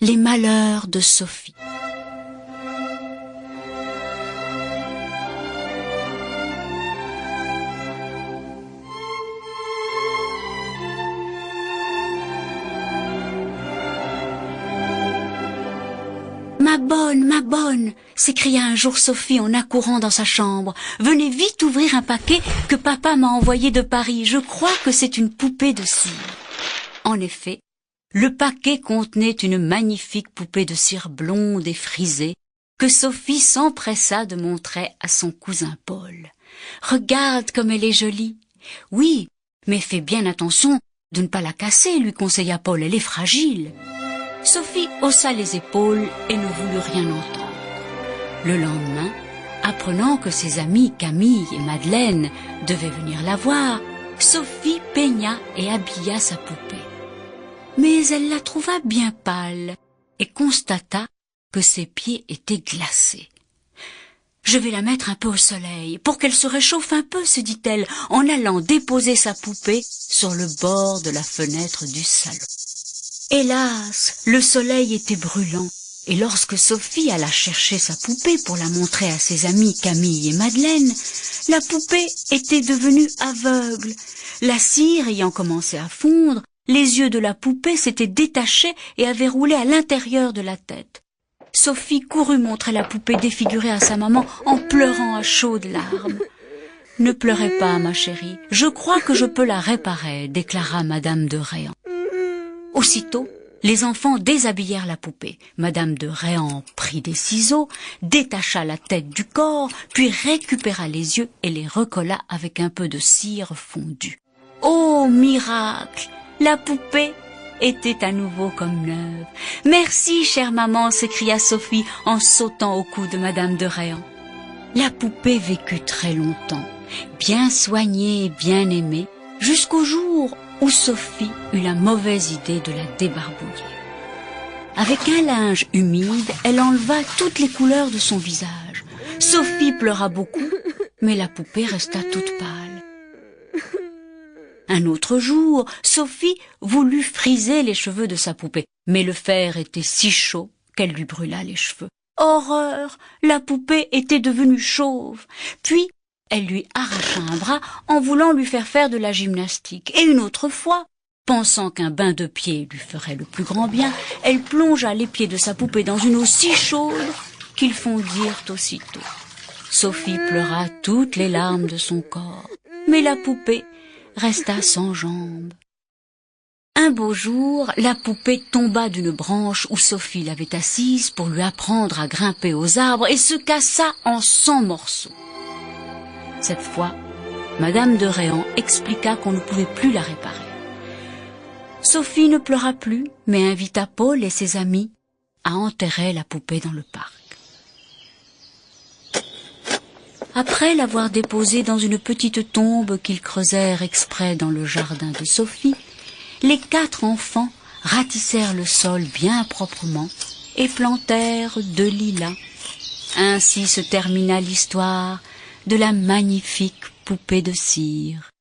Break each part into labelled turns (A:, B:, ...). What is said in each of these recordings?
A: Les malheurs de Sophie. Ma bonne, s'écria un jour Sophie en accourant dans sa chambre. Venez vite ouvrir un paquet que papa m'a envoyé de Paris. Je crois que c'est une poupée de cire. En effet, le paquet contenait une magnifique poupée de cire blonde et frisée que Sophie s'empressa de montrer à son cousin Paul. Regarde comme elle est jolie. Oui, mais fais bien attention de ne pas la casser, lui conseilla Paul, elle est fragile. Sophie haussa les épaules et ne voulut rien entendre. Le lendemain, apprenant que ses amies Camille et Madeleine devaient venir la voir, Sophie peigna et habilla sa poupée. Mais elle la trouva bien pâle et constata que ses pieds étaient glacés. « Je vais la mettre un peu au soleil pour qu'elle se réchauffe un peu, » se dit-elle en allant déposer sa poupée sur le bord de la fenêtre du salon. Hélas, le soleil était brûlant, et lorsque Sophie alla chercher sa poupée pour la montrer à ses amies Camille et Madeleine, la poupée était devenue aveugle. La cire ayant commencé à fondre, les yeux de la poupée s'étaient détachés et avaient roulé à l'intérieur de la tête. Sophie courut montrer la poupée défigurée à sa maman en pleurant à chaudes larmes. « Ne pleurez pas, ma chérie, je crois que je peux la réparer, » déclara Madame de Réan. Aussitôt, les enfants déshabillèrent la poupée. Madame de Réan prit des ciseaux, détacha la tête du corps, puis récupéra les yeux et les recolla avec un peu de cire fondue. Oh, miracle! La poupée était à nouveau comme neuve. « Merci, chère maman !» s'écria Sophie en sautant au cou de Madame de Réan. La poupée vécut très longtemps, bien soignée et bien aimée, jusqu'au jour où Sophie eut la mauvaise idée de la débarbouiller. Avec un linge humide, elle enleva toutes les couleurs de son visage. Sophie pleura beaucoup, mais la poupée resta toute pâle. Un autre jour, Sophie voulut friser les cheveux de sa poupée, mais le fer était si chaud qu'elle lui brûla les cheveux. Horreur! La poupée était devenue chauve. Puis, elle lui arracha un bras en voulant lui faire de la gymnastique. Et une autre fois, pensant qu'un bain de pieds lui ferait le plus grand bien, elle plongea les pieds de sa poupée dans une eau si chaude qu'ils fondirent aussitôt. Sophie pleura toutes les larmes de son corps, mais la poupée resta sans jambes. Un beau jour, la poupée tomba d'une branche où Sophie l'avait assise pour lui apprendre à grimper aux arbres et se cassa en 100 morceaux. Cette fois, Madame de Réan expliqua qu'on ne pouvait plus la réparer. Sophie ne pleura plus, mais invita Paul et ses amis à enterrer la poupée dans le parc. Après l'avoir déposée dans une petite tombe qu'ils creusèrent exprès dans le jardin de Sophie, les 4 enfants ratissèrent le sol bien proprement et plantèrent 2 lilas. Ainsi se termina l'histoire de la magnifique poupée de cire.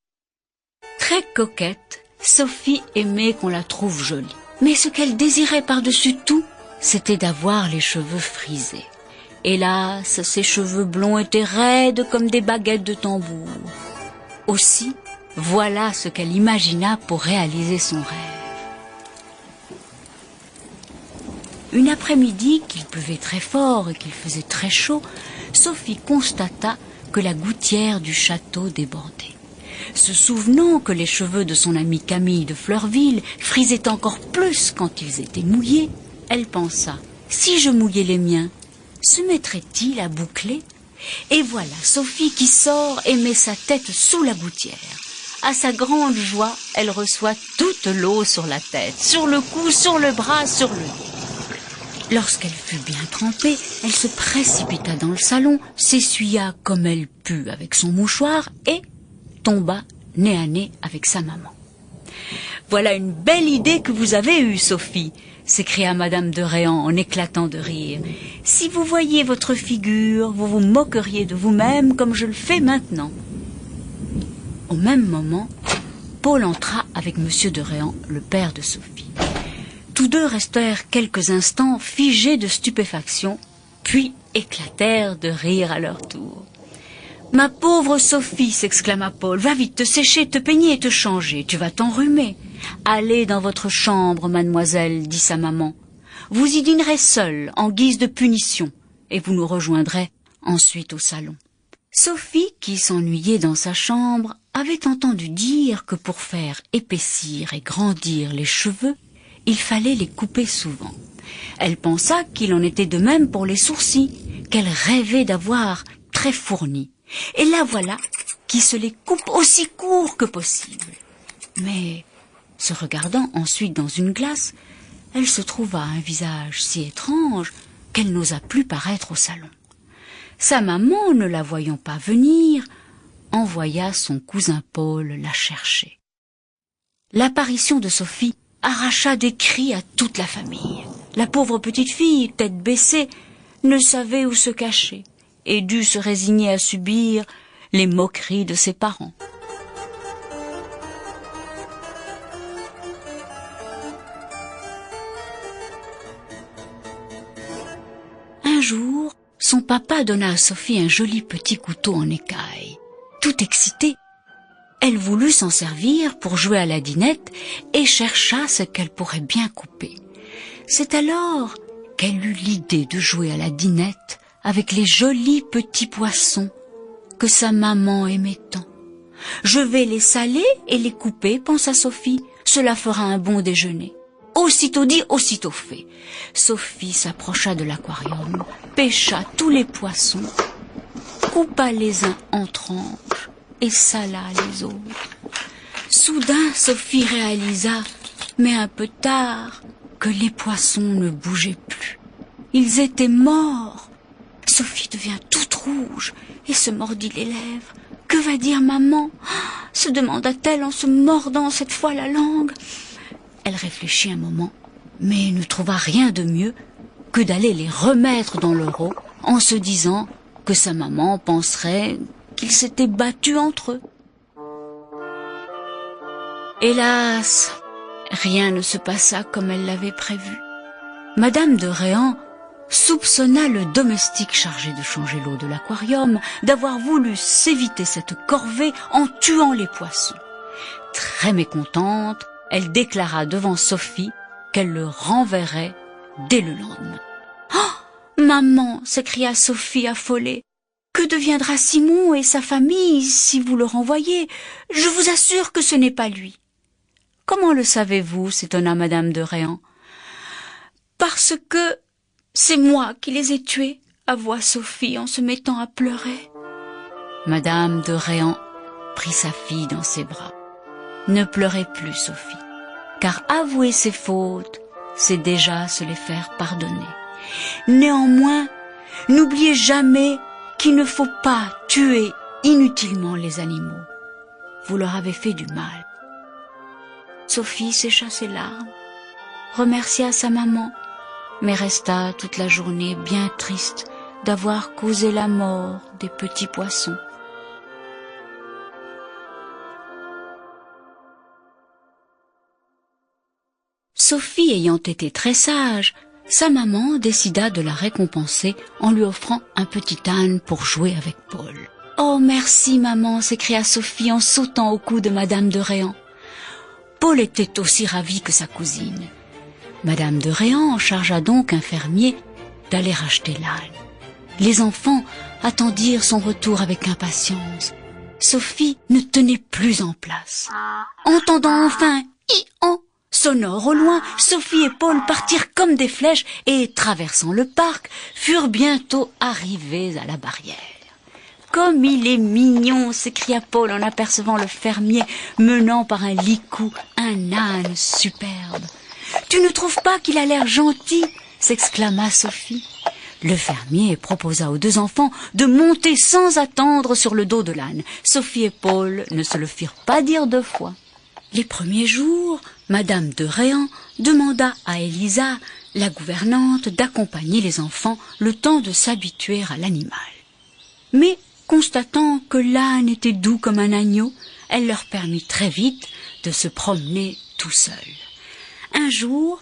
A: Très coquette, Sophie aimait qu'on la trouve jolie. Mais ce qu'elle désirait par-dessus tout, c'était d'avoir les cheveux frisés. Hélas, ses cheveux blonds étaient raides comme des baguettes de tambour. Aussi, voilà ce qu'elle imagina pour réaliser son rêve. Une après-midi, qu'il pleuvait très fort et qu'il faisait très chaud, Sophie constata que la gouttière du château débordait. Se souvenant que les cheveux de son amie Camille de Fleurville frisaient encore plus quand ils étaient mouillés, elle pensa, si je mouillais les miens, se mettrait-il à boucler? Et voilà Sophie qui sort et met sa tête sous la gouttière. À sa grande joie, elle reçoit toute l'eau sur la tête, sur le cou, sur le bras, sur le dos. Lorsqu'elle fut bien trempée, elle se précipita dans le salon, s'essuya comme elle put avec son mouchoir et tomba nez à nez avec sa maman. « Voilà une belle idée que vous avez eue, Sophie !» s'écria Madame de Réan en éclatant de rire. « Si vous voyiez votre figure, vous vous moqueriez de vous-même comme je le fais maintenant. » Au même moment, Paul entra avec Monsieur de Réan, le père de Sophie. Tous deux restèrent quelques instants figés de stupéfaction, puis éclatèrent de rire à leur tour. « Ma pauvre Sophie, s'exclama Paul, va vite te sécher, te peigner et te changer, tu vas t'enrhumer. Allez dans votre chambre, mademoiselle, dit sa maman. Vous y dînerez seule, en guise de punition, et vous nous rejoindrez ensuite au salon. » Sophie, qui s'ennuyait dans sa chambre, avait entendu dire que pour faire épaissir et grandir les cheveux, il fallait les couper souvent. Elle pensa qu'il en était de même pour les sourcils, qu'elle rêvait d'avoir très fournis. Et la voilà qui se les coupe aussi court que possible. Mais, se regardant ensuite dans une glace, elle se trouva un visage si étrange qu'elle n'osa plus paraître au salon. Sa maman, ne la voyant pas venir, envoya son cousin Paul la chercher. L'apparition de Sophie arracha des cris à toute la famille. La pauvre petite fille, tête baissée, ne savait où se cacher et dut se résigner à subir les moqueries de ses parents. Un jour, son papa donna à Sophie un joli petit couteau en écaille. Tout excitée, elle voulut s'en servir pour jouer à la dinette et chercha ce qu'elle pourrait bien couper. C'est alors qu'elle eut l'idée de jouer à la dinette avec les jolis petits poissons que sa maman aimait tant. « Je vais les saler et les couper, pensa Sophie, cela fera un bon déjeuner. » Aussitôt dit, aussitôt fait. Sophie s'approcha de l'aquarium, pêcha tous les poissons, coupa les uns en tranches et sala les autres. Soudain, Sophie réalisa, mais un peu tard, que les poissons ne bougeaient plus. Ils étaient morts. Sophie devint toute rouge et se mordit les lèvres. « Que va dire maman ?» se demanda-t-elle en se mordant cette fois la langue. Elle réfléchit un moment, mais ne trouva rien de mieux que d'aller les remettre dans leur eau en se disant que sa maman penserait qu'ils s'étaient battus entre eux. Hélas, rien ne se passa comme elle l'avait prévu. Madame de Réan soupçonna le domestique chargé de changer l'eau de l'aquarium d'avoir voulu s'éviter cette corvée en tuant les poissons. Très mécontente, elle déclara devant Sophie qu'elle le renverrait dès le lendemain. « Oh, maman !» s'écria Sophie affolée. « Que deviendra Simon et sa famille si vous le renvoyez? Je vous assure que ce n'est pas lui. »« Comment le savez-vous ?» s'étonna Madame de Réan. « Parce que c'est moi qui les ai tués, » avoua Sophie en se mettant à pleurer. Madame de Réan prit sa fille dans ses bras. « Ne pleurez plus, Sophie, car avouer ses fautes, c'est déjà se les faire pardonner. Néanmoins, n'oubliez jamais qu'il ne faut pas tuer inutilement les animaux. Vous leur avez fait du mal. » Sophie sécha ses larmes, remercia sa maman, mais resta toute la journée bien triste d'avoir causé la mort des petits poissons. Sophie ayant été très sage, sa maman décida de la récompenser en lui offrant un petit âne pour jouer avec Paul. « Oh, merci, maman !» s'écria Sophie en sautant au cou de Madame de Réan. Paul était aussi ravi que sa cousine. Madame de Réan chargea donc un fermier d'aller acheter l'âne. Les enfants attendirent son retour avec impatience. Sophie ne tenait plus en place. Entendant enfin « hi-han » sonore au loin, Sophie et Paul partirent comme des flèches et, traversant le parc, furent bientôt arrivés à la barrière. « Comme il est mignon !» s'écria Paul en apercevant le fermier menant par un licou un âne superbe. « Tu ne trouves pas qu'il a l'air gentil ?» s'exclama Sophie. Le fermier proposa aux deux enfants de monter sans attendre sur le dos de l'âne. Sophie et Paul ne se le firent pas dire deux fois. Les premiers jours, Madame de Réan demanda à Élisa, la gouvernante, d'accompagner les enfants le temps de s'habituer à l'animal. Mais, constatant que l'âne était doux comme un agneau, elle leur permit très vite de se promener tout seul. Un jour,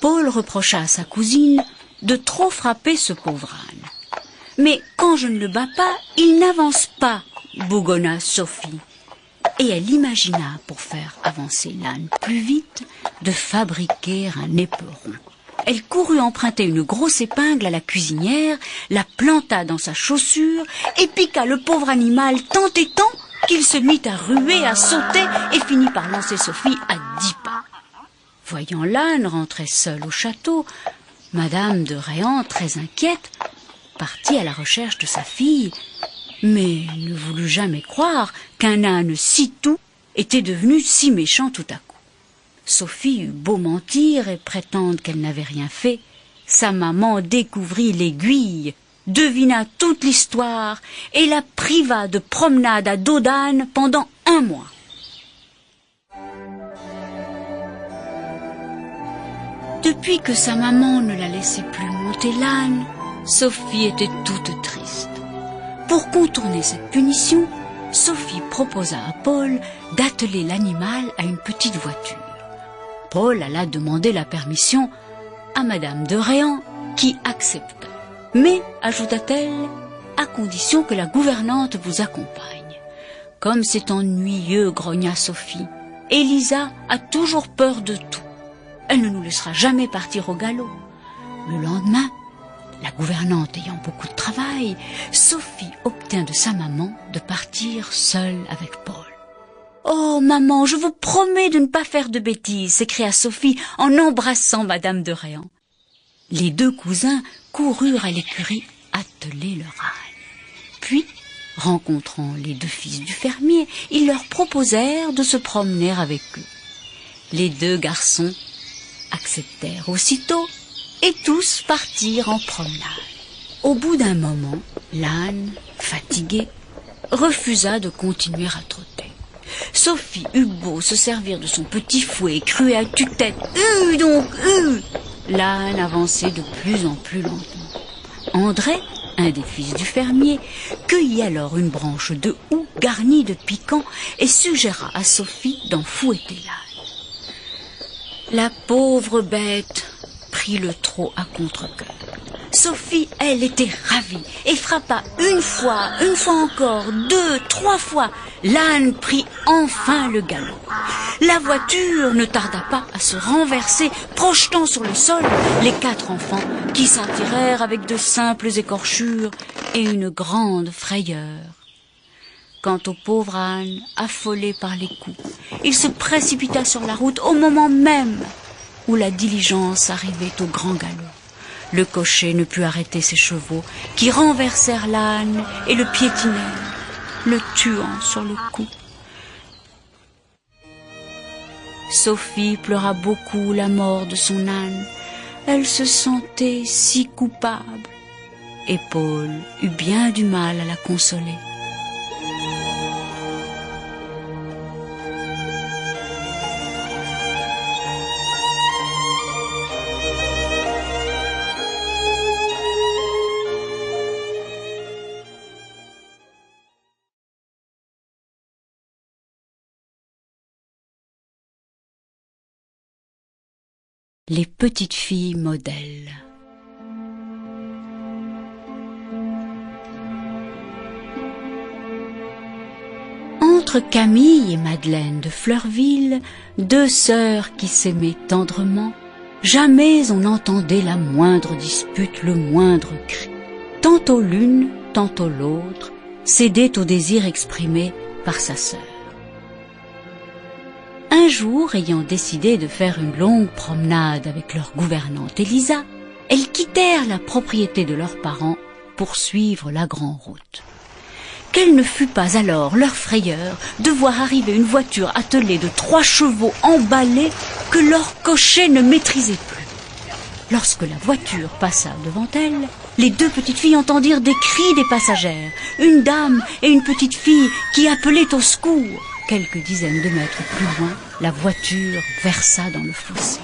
A: Paul reprocha à sa cousine de trop frapper ce pauvre âne. « Mais quand je ne le bats pas, il n'avance pas » bougonna Sophie. Et elle imagina, pour faire avancer l'âne plus vite, de fabriquer un éperon. Elle courut emprunter une grosse épingle à la cuisinière, la planta dans sa chaussure et piqua le pauvre animal tant et tant qu'il se mit à ruer, à sauter et finit par lancer Sophie à 10 pas. Voyant l'âne rentrer seul au château, Madame de Réan, très inquiète, partit à la recherche de sa fille, mais ne voulut jamais croire qu'un âne si doux était devenu si méchant tout à coup. Sophie eut beau mentir et prétendre qu'elle n'avait rien fait, sa maman découvrit l'aiguille, devina toute l'histoire et la priva de promenade à dos d'âne pendant 1 mois. Depuis que sa maman ne la laissait plus monter l'âne, Sophie était toute triste. Pour contourner cette punition, Sophie proposa à Paul d'atteler l'animal à une petite voiture. Paul alla demander la permission à Madame de Réan, qui accepta. Mais, ajouta-t-elle, à condition que la gouvernante vous accompagne. Comme c'est ennuyeux, grogna Sophie. Élisa a toujours peur de tout. Elle ne nous laissera jamais partir au galop. Le lendemain, la gouvernante ayant beaucoup de travail, Sophie obtint de sa maman de partir seule avec Paul. « Oh, maman, je vous promets de ne pas faire de bêtises !» s'écria Sophie en embrassant Madame de Réan. Les 2 cousins coururent à l'écurie atteler leur âne. Puis, rencontrant les 2 fils du fermier, ils leur proposèrent de se promener avec eux. Les 2 garçons acceptèrent aussitôt et tous partirent en promenade. Au bout d'un moment, l'âne, fatigué, refusa de continuer à trotter. Sophie eut beau se servir de son petit fouet et crier à tue-tête « Hue donc, hue !» L'âne avançait de plus en plus lentement. André, un des fils du fermier, cueillit alors une branche de houx garnie de piquants et suggéra à Sophie d'en fouetter l'âne. La pauvre bête prit le trot à contre-cœur. Sophie, elle, était ravie et frappa une fois encore, 2, 3 fois. L'âne prit enfin le galop. La voiture ne tarda pas à se renverser, projetant sur le sol les 4 enfants qui s'en tirèrent avec de simples écorchures et une grande frayeur. Quant au pauvre âne, affolé par les coups, il se précipita sur la route au moment même où la diligence arrivait au grand galop. Le cocher ne put arrêter ses chevaux, qui renversèrent l'âne et le piétinèrent, le tuant sur le coup. Sophie pleura beaucoup la mort de son âne. Elle se sentait si coupable, et Paul eut bien du mal à la consoler. Les petites filles modèles. Entre Camille et Madeleine de Fleurville, 2 sœurs qui s'aimaient tendrement, jamais on n'entendait la moindre dispute, le moindre cri. Tantôt l'une, tantôt l'autre, cédait au désir exprimé par sa sœur. Un jour, ayant décidé de faire une longue promenade avec leur gouvernante Élisa, elles quittèrent la propriété de leurs parents pour suivre la grande route. Quelle ne fut pas alors leur frayeur de voir arriver une voiture attelée de 3 chevaux emballés que leur cocher ne maîtrisait plus. Lorsque la voiture passa devant elles, les 2 petites filles entendirent des cris des passagères, une dame et une petite fille qui appelaient au secours. Quelques dizaines de mètres plus loin, la voiture versa dans le fossé.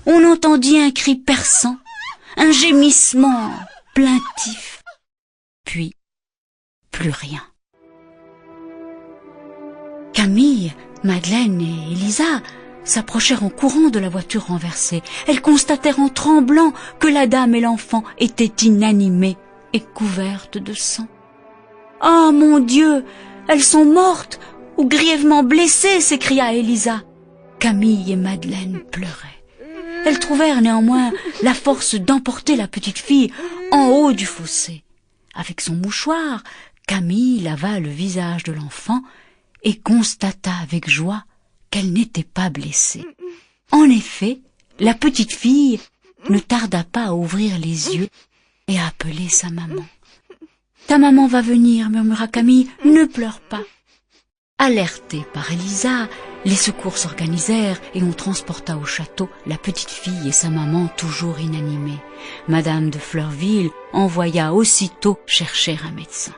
A: On entendit un cri perçant, un gémissement plaintif, puis plus rien. Camille, Madeleine et Élisa s'approchèrent en courant de la voiture renversée. Elles constatèrent en tremblant que la dame et l'enfant étaient inanimées et couvertes de sang. « Ah, mon Dieu, elles sont mortes ou grièvement blessées !» s'écria Élisa. Camille et Madeleine pleuraient. Elles trouvèrent néanmoins la force d'emporter la petite fille en haut du fossé. Avec son mouchoir, Camille lava le visage de l'enfant et constata avec joie qu'elle n'était pas blessée. En effet, la petite fille ne tarda pas à ouvrir les yeux et à appeler sa maman. « Ta maman va venir, » murmura Camille, « ne pleure pas. » Alertée par Élisa, les secours s'organisèrent et on transporta au château la petite fille et sa maman toujours inanimées. Madame de Fleurville envoya aussitôt chercher un médecin.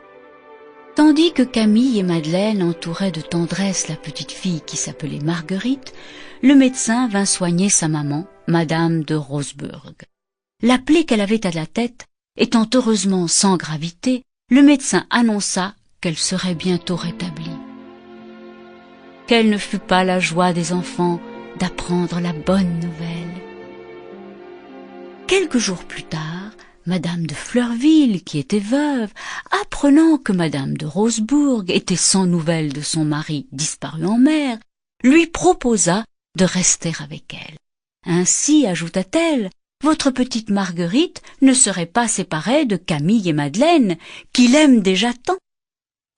A: Tandis que Camille et Madeleine entouraient de tendresse la petite fille qui s'appelait Marguerite, le médecin vint soigner sa maman, Madame de Rosebourg. La plaie qu'elle avait à la tête étant heureusement sans gravité, le médecin annonça qu'elle serait bientôt rétablie. Quelle ne fut pas la joie des enfants d'apprendre la bonne nouvelle. Quelques jours plus tard, Madame de Fleurville, qui était veuve, apprenant que Madame de Rosebourg était sans nouvelles de son mari disparu en mer, lui proposa de rester avec elle. Ainsi, ajouta-t-elle, votre petite Marguerite ne serait pas séparée de Camille et Madeleine, qui l'aiment déjà tant.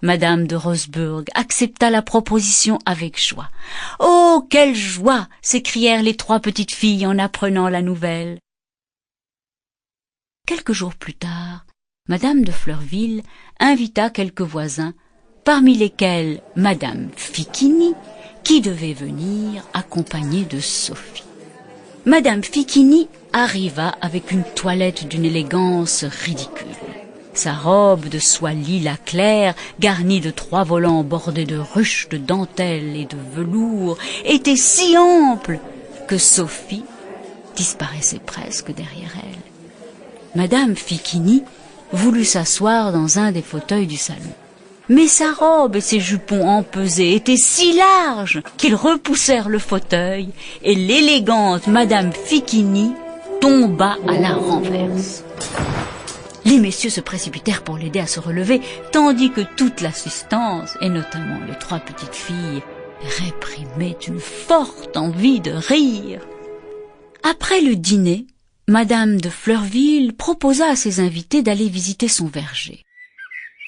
A: Madame de Rosebourg accepta la proposition avec joie. « Oh, quelle joie !» s'écrièrent les trois petites filles en apprenant la nouvelle. Quelques jours plus tard, Madame de Fleurville invita quelques voisins, parmi lesquels Madame Ficquini, qui devait venir accompagnée de Sophie. Madame Ficquini arriva avec une toilette d'une élégance ridicule. Sa robe de soie lilas clair, garnie de 3 volants bordés de ruches de dentelle et de velours, était si ample que Sophie disparaissait presque derrière elle. Madame Ficquini voulut s'asseoir dans un des fauteuils du salon. Mais sa robe et ses jupons empesés étaient si larges qu'ils repoussèrent le fauteuil et l'élégante Madame Ficquini tomba à la renverse. Les messieurs se précipitèrent pour l'aider à se relever, tandis que toute l'assistance, et notamment les 3 petites filles, réprimaient une forte envie de rire. Après le dîner, Madame de Fleurville proposa à ses invités d'aller visiter son verger.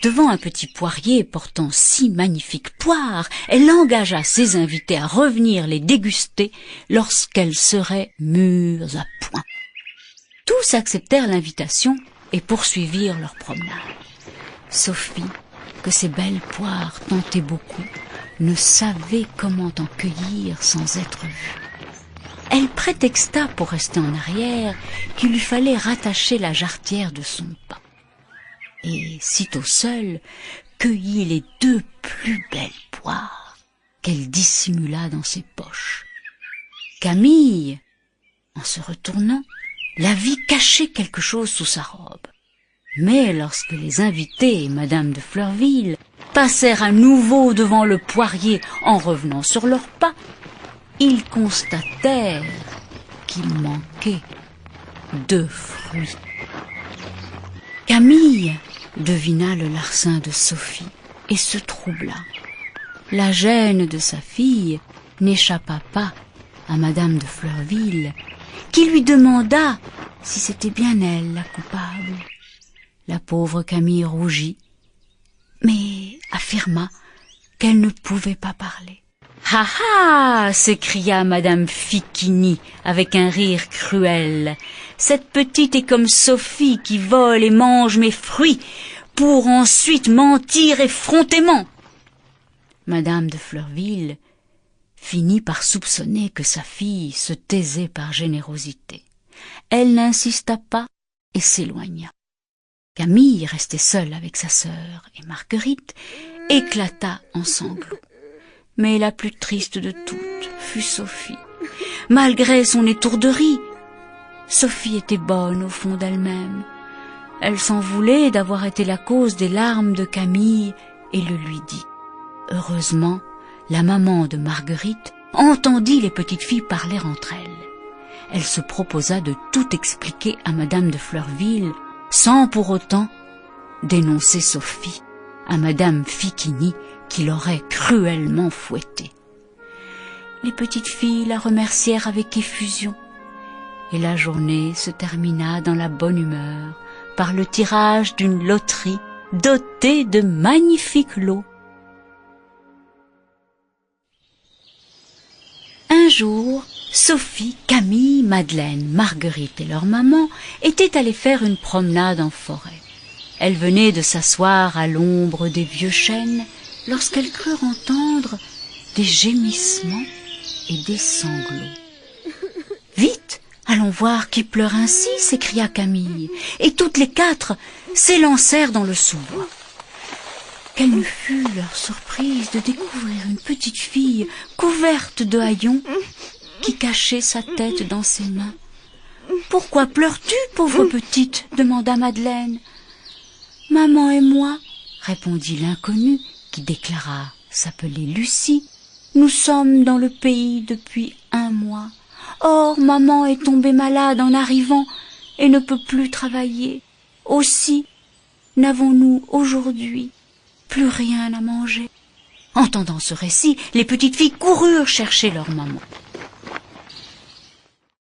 A: Devant un petit poirier portant 6 magnifiques poires, elle engagea ses invités à revenir les déguster lorsqu'elles seraient mûres à point. Tous acceptèrent l'invitation et poursuivirent leur promenade. Sophie, que ces belles poires tentaient beaucoup, ne savait comment en cueillir sans être vue. Elle prétexta pour rester en arrière qu'il lui fallait rattacher la jarretière de son pain. Et, sitôt seule, cueillit les 2 plus belles poires qu'elle dissimula dans ses poches. Camille, en se retournant, la vit cacher quelque chose sous sa robe. Mais lorsque les invités et Madame de Fleurville passèrent à nouveau devant le poirier en revenant sur leurs pas, ils constatèrent qu'il manquait 2 fruits. Camille devina le larcin de Sophie et se troubla. La gêne de sa fille n'échappa pas à Madame de Fleurville, qui lui demanda si c'était bien elle la coupable. La pauvre Camille rougit, mais affirma qu'elle ne pouvait pas parler. « Ha ha !» s'écria Madame Ficquini avec un rire cruel. « Cette petite est comme Sophie qui vole et mange mes fruits pour ensuite mentir effrontément. » Madame de Fleurville finit par soupçonner que sa fille se taisait par générosité. Elle n'insista pas et s'éloigna. Camille, restée seule avec sa sœur et Marguerite, éclata en sanglots. Mais la plus triste de toutes fut Sophie. Malgré son étourderie, Sophie était bonne au fond d'elle-même. Elle s'en voulait d'avoir été la cause des larmes de Camille et le lui dit. Heureusement, La maman de Marguerite entendit les petites filles parler entre elles. Elle se proposa de tout expliquer à Madame de Fleurville, sans pour autant dénoncer Sophie à Madame Ficquini, qui l'aurait cruellement fouettée. Les petites filles la remercièrent avec effusion, et la journée se termina dans la bonne humeur par le tirage d'une loterie dotée de magnifiques lots. Un jour, Sophie, Camille, Madeleine, Marguerite et leur maman étaient allées faire une promenade en forêt. Elles venaient de s'asseoir à l'ombre des vieux chênes lorsqu'elles crurent entendre des gémissements et des sanglots. « Vite, allons voir qui pleure ainsi !» s'écria Camille, et toutes les quatre s'élancèrent dans le sous-bois. Quelle ne fut leur surprise de découvrir une petite fille couverte de haillons qui cachait sa tête dans ses mains. « Pourquoi pleures-tu, pauvre petite ?» demanda Madeleine. « Maman et moi, » répondit l'inconnue, qui déclara s'appeler Lucie, « nous sommes dans le pays depuis 1 mois. Or, maman est tombée malade en arrivant et ne peut plus travailler. Aussi, n'avons-nous aujourd'hui plus rien à manger. » Entendant ce récit, les petites filles coururent chercher leur maman.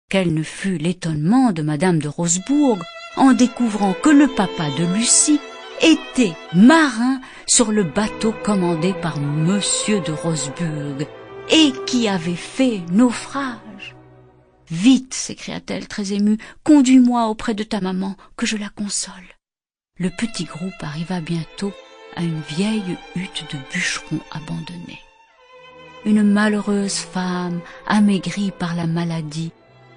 A: Quel ne fut l'étonnement de Madame de Rosebourg en découvrant que le papa de Lucie était marin sur le bateau commandé par Monsieur de Rosebourg et qui avait fait naufrage. « Vite !» s'écria-t-elle très émue, « conduis-moi auprès de ta maman, que je la console. » Le petit groupe arriva bientôt à une vieille hutte de bûcheron abandonnée. Une malheureuse femme, amaigrie par la maladie,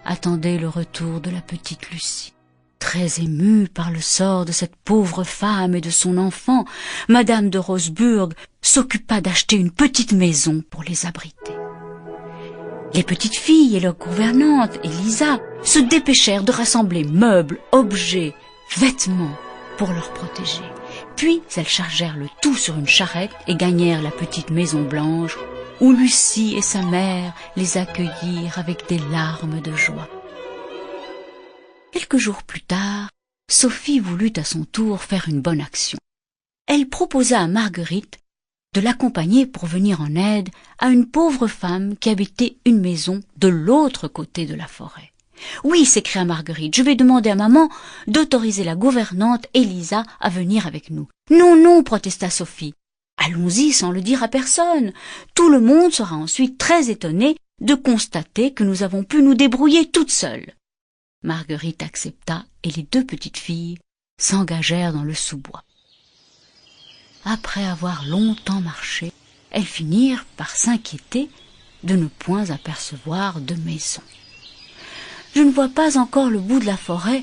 A: attendait le retour de la petite Lucie. Très émue par le sort de cette pauvre femme et de son enfant, Madame de Rosebourg s'occupa d'acheter une petite maison pour les abriter. Les petites filles et leur gouvernante, Elisa, se dépêchèrent de rassembler meubles, objets, vêtements pour leur protéger. Puis elles chargèrent le tout sur une charrette et gagnèrent la petite maison blanche, où Lucie et sa mère les accueillirent avec des larmes de joie. Quelques jours plus tard, Sophie voulut à son tour faire une bonne action. Elle proposa à Marguerite de l'accompagner pour venir en aide à une pauvre femme qui habitait une maison de l'autre côté de la forêt. « Oui, » s'écria Marguerite, « je vais demander à maman d'autoriser la gouvernante Elisa à venir avec nous. »« Non, non » protesta Sophie. « Allons-y sans le dire à personne. Tout le monde sera ensuite très étonné de constater que nous avons pu nous débrouiller toutes seules. » Marguerite accepta et les 2 petites filles s'engagèrent dans le sous-bois. Après avoir longtemps marché, elles finirent par s'inquiéter de ne point apercevoir de maison. « Je ne vois pas encore le bout de la forêt,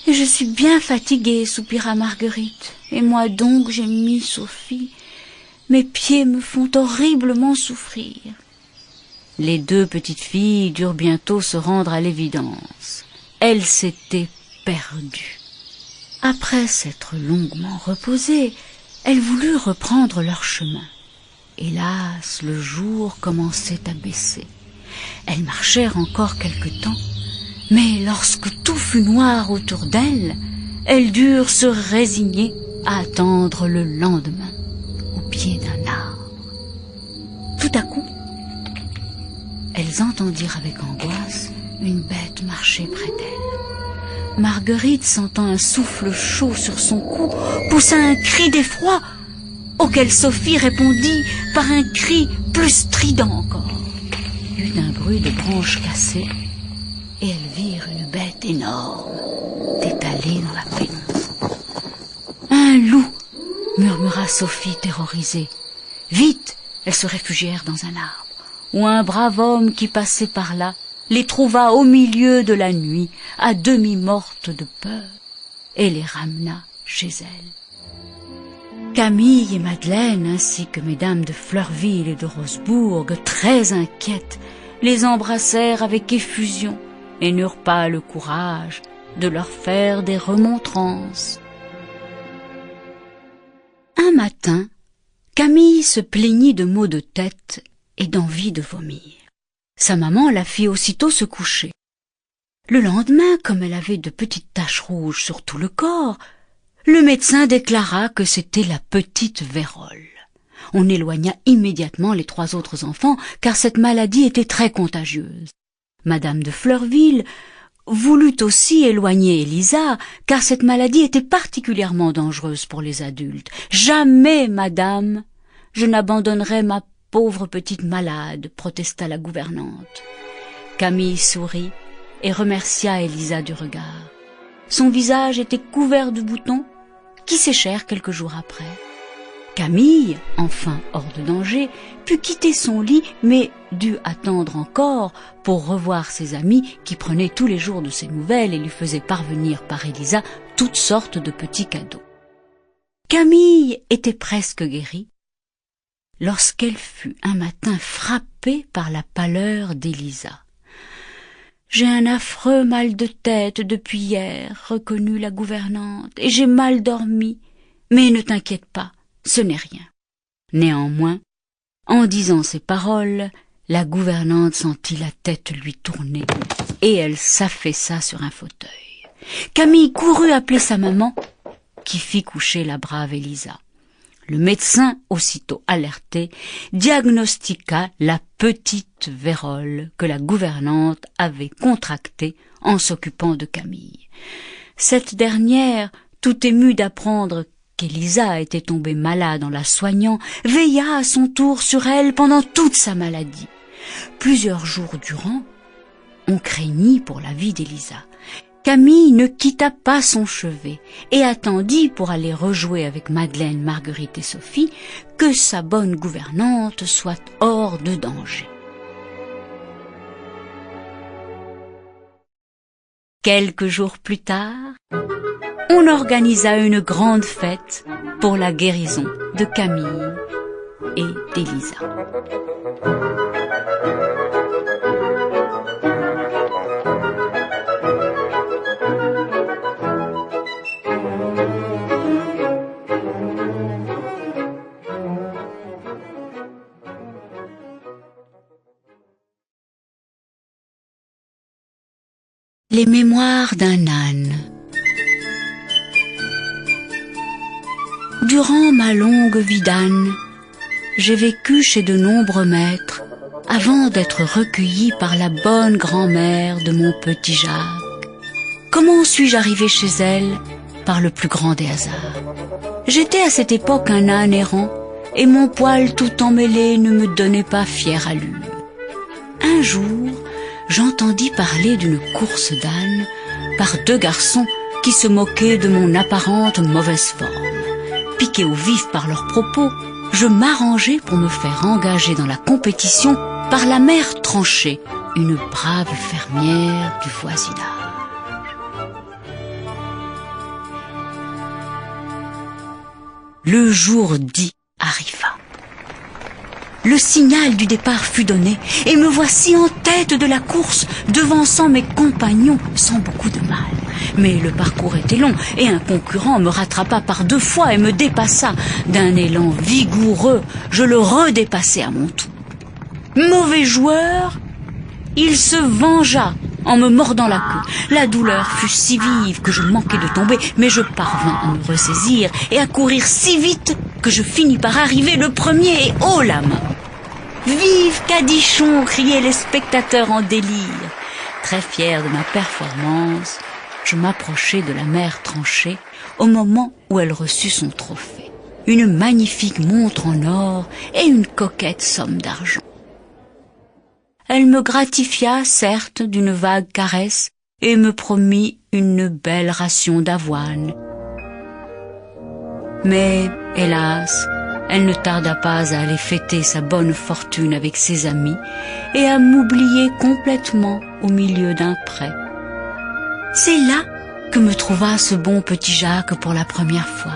A: et je suis bien fatiguée, » soupira Marguerite. « Et moi donc, gémit Sophie, mes pieds me font horriblement souffrir. » Les 2 petites filles durent bientôt se rendre à l'évidence. Elles s'étaient perdues. Après s'être longuement reposées, elles voulurent reprendre leur chemin. Hélas, le jour commençait à baisser. Elles marchèrent encore quelque temps, mais lorsque tout fut noir autour d'elles, elles durent se résigner à attendre le lendemain, au pied d'un arbre. Tout à coup, elles entendirent avec angoisse une bête marcher près d'elles. Marguerite, sentant un souffle chaud sur son cou, poussa un cri d'effroi, auquel Sophie répondit par un cri plus strident encore. Il y eut un bruit de branches cassées, et elles virent une bête énorme étalée dans la pénombre. « Un loup !» murmura Sophie terrorisée. Vite, elles se réfugièrent dans un arbre, où un brave homme qui passait par là les trouva au milieu de la nuit, à demi mortes de peur, et les ramena chez elles. Camille et Madeleine, ainsi que mesdames de Fleurville et de Rosebourg, très inquiètes, les embrassèrent avec effusion et n'eurent pas le courage de leur faire des remontrances. Un matin, Camille se plaignit de maux de tête et d'envie de vomir. Sa maman la fit aussitôt se coucher. Le lendemain, comme elle avait de petites taches rouges sur tout le corps, le médecin déclara que c'était la petite vérole. On éloigna immédiatement les 3 autres enfants, car cette maladie était très contagieuse. Madame de Fleurville voulut aussi éloigner Élisa, car cette maladie était particulièrement dangereuse pour les adultes. « Jamais, madame, je n'abandonnerai ma pauvre petite malade », protesta la gouvernante. Camille sourit et remercia Élisa du regard. Son visage était couvert de boutons qui séchèrent quelques jours après. Camille, enfin hors de danger, put quitter son lit, mais dut attendre encore pour revoir ses amis qui prenaient tous les jours de ses nouvelles et lui faisaient parvenir par Élisa toutes sortes de petits cadeaux. Camille était presque guérie lorsqu'elle fut un matin frappée par la pâleur d'Élisa. « J'ai un affreux mal de tête depuis hier, reconnut la gouvernante, et j'ai mal dormi, mais ne t'inquiète pas. Ce n'est rien. » Néanmoins, en disant ces paroles, la gouvernante sentit la tête lui tourner et elle s'affaissa sur un fauteuil. Camille courut appeler sa maman, qui fit coucher la brave Élisa. Le médecin, aussitôt alerté, diagnostiqua la petite vérole que la gouvernante avait contractée en s'occupant de Camille. Cette dernière, tout émue d'apprendre qu'Élisa était tombée malade en la soignant, veilla à son tour sur elle pendant toute sa maladie. Plusieurs jours durant, on craignit pour la vie d'Élisa. Camille ne quitta pas son chevet et attendit pour aller rejouer avec Madeleine, Marguerite et Sophie que sa bonne gouvernante soit hors de danger. Quelques jours plus tard, on organisa une grande fête pour la guérison de Camille et d'Élisa. Les mémoires d'un âne. Durant ma longue vie d'âne, j'ai vécu chez de nombreux maîtres avant d'être recueilli par la bonne grand-mère de mon petit Jacques. Comment suis-je arrivé chez elle? Par le plus grand des hasards. J'étais à cette époque un âne errant et mon poil tout emmêlé ne me donnait pas fière allure. Un jour, j'entendis parler d'une course d'ânes par 2 garçons qui se moquaient de mon apparente mauvaise forme. Piqué au vif par leurs propos, je m'arrangeai pour me faire engager dans la compétition par la mère Tranchée, une brave fermière du voisinage. Le jour dit arriva. Le signal du départ fut donné et me voici en tête de la course, devançant mes compagnons sans beaucoup de mal. Mais le parcours était long et un concurrent me rattrapa par 2 fois et me dépassa. D'un élan vigoureux, je le redépassai à mon tour. Mauvais joueur, il se vengea en me mordant la queue. La douleur fut si vive que je manquai de tomber, mais je parvins à me ressaisir et à courir si vite que je finis par arriver le premier et haut la main. « Vive Cadichon !» criaient les spectateurs en délire. Très fier de ma performance, je m'approchai de la mère Tranchée au moment où elle reçut son trophée. Une magnifique montre en or et une coquette somme d'argent. Elle me gratifia, certes, d'une vague caresse et me promit une belle ration d'avoine. Mais, hélas, elle ne tarda pas à aller fêter sa bonne fortune avec ses amis et à m'oublier complètement au milieu d'un pré. C'est là que me trouva ce bon petit Jacques pour la première fois.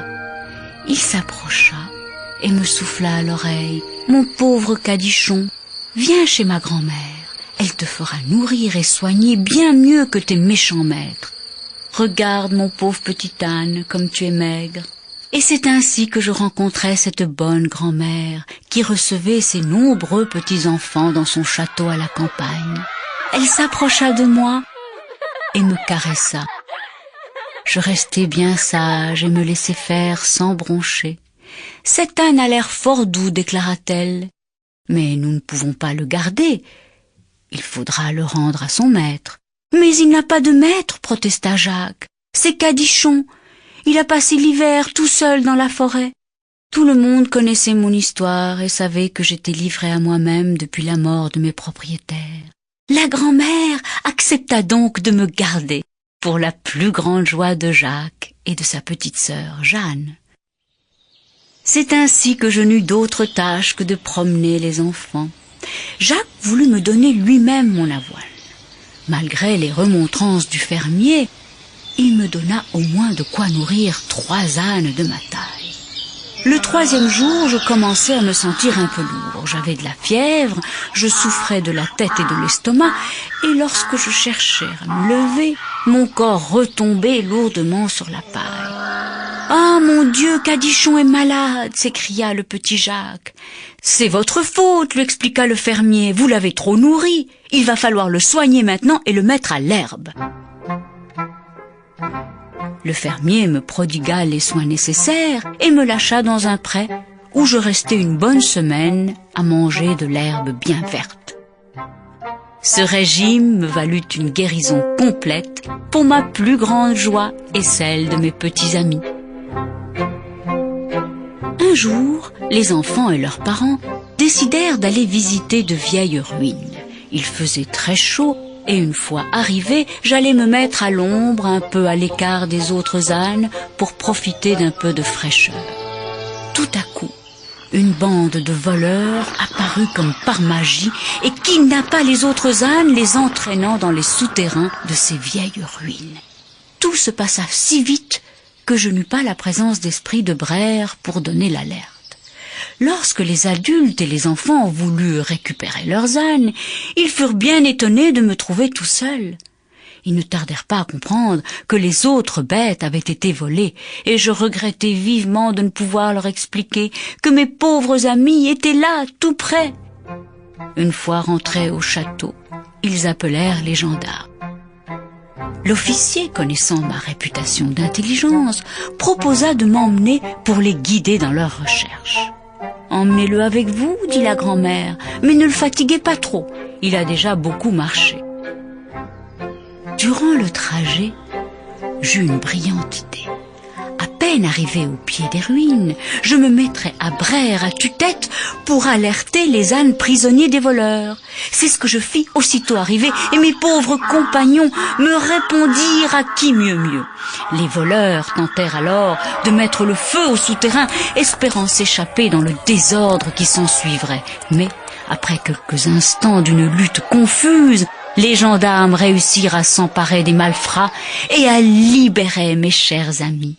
A: Il s'approcha et me souffla à l'oreille. « Mon pauvre Cadichon, viens chez ma grand-mère. Elle te fera nourrir et soigner bien mieux que tes méchants maîtres. Regarde mon pauvre petit âne comme tu es maigre. Et c'est ainsi que je rencontrai cette bonne grand-mère qui recevait ses nombreux petits-enfants dans son château à la campagne. Elle s'approcha de moi et me caressa. Je restai bien sage et me laissai faire sans broncher. « Cet âne a l'air fort doux, déclara-t-elle. Mais nous ne pouvons pas le garder. Il faudra le rendre à son maître. »« Mais il n'a pas de maître, protesta Jacques. C'est Cadichon. Il a passé l'hiver tout seul dans la forêt. » Tout le monde connaissait mon histoire et savait que j'étais livrée à moi-même depuis la mort de mes propriétaires. La grand-mère accepta donc de me garder, pour la plus grande joie de Jacques et de sa petite sœur Jeanne. C'est ainsi que je n'eus d'autre tâche que de promener les enfants. Jacques voulut me donner lui-même mon avoine. Malgré les remontrances du fermier, il me donna au moins de quoi nourrir 3 ânes de ma taille. Le 3e jour, je commençais à me sentir un peu lourd. J'avais de la fièvre, je souffrais de la tête et de l'estomac, et lorsque je cherchais à me lever, mon corps retombait lourdement sur la paille. « Ah, mon Dieu, Cadichon est malade !» s'écria le petit Jacques. « C'est votre faute !» lui expliqua le fermier. « Vous l'avez trop nourri. Il va falloir le soigner maintenant et le mettre à l'herbe. » Le fermier me prodigua les soins nécessaires et me lâcha dans un pré où je restai une bonne semaine à manger de l'herbe bien verte. Ce régime me valut une guérison complète pour ma plus grande joie et celle de mes petits amis. Un jour, les enfants et leurs parents décidèrent d'aller visiter de vieilles ruines. Il faisait très chaud et une fois arrivé, j'allais me mettre à l'ombre un peu à l'écart des autres ânes pour profiter d'un peu de fraîcheur. Tout à coup, une bande de voleurs apparut comme par magie et kidnappa les autres ânes, les entraînant dans les souterrains de ces vieilles ruines. Tout se passa si vite que je n'eus pas la présence d'esprit de Brère pour donner l'alerte. Lorsque les adultes et les enfants voulurent récupérer leurs ânes, ils furent bien étonnés de me trouver tout seul. Ils ne tardèrent pas à comprendre que les autres bêtes avaient été volées, et je regrettai vivement de ne pouvoir leur expliquer que mes pauvres amis étaient là, tout près. Une fois rentrés au château, ils appelèrent les gendarmes. L'officier, connaissant ma réputation d'intelligence, proposa de m'emmener pour les guider dans leurs recherches. « Emmenez-le avec vous, dit la grand-mère, mais ne le fatiguez pas trop, il a déjà beaucoup marché. » Durant le trajet, j'eus une brillante idée. À peine arrivé au pied des ruines, je me mettrais à Brère à tue-tête pour alerter les ânes prisonniers des voleurs. C'est ce que je fis aussitôt arrivé, et mes pauvres compagnons me répondirent à qui mieux. Les voleurs tentèrent alors de mettre le feu au souterrain, espérant s'échapper dans le désordre qui s'ensuivrait. Mais, après quelques instants d'une lutte confuse, les gendarmes réussirent à s'emparer des malfrats et à libérer mes chers amis.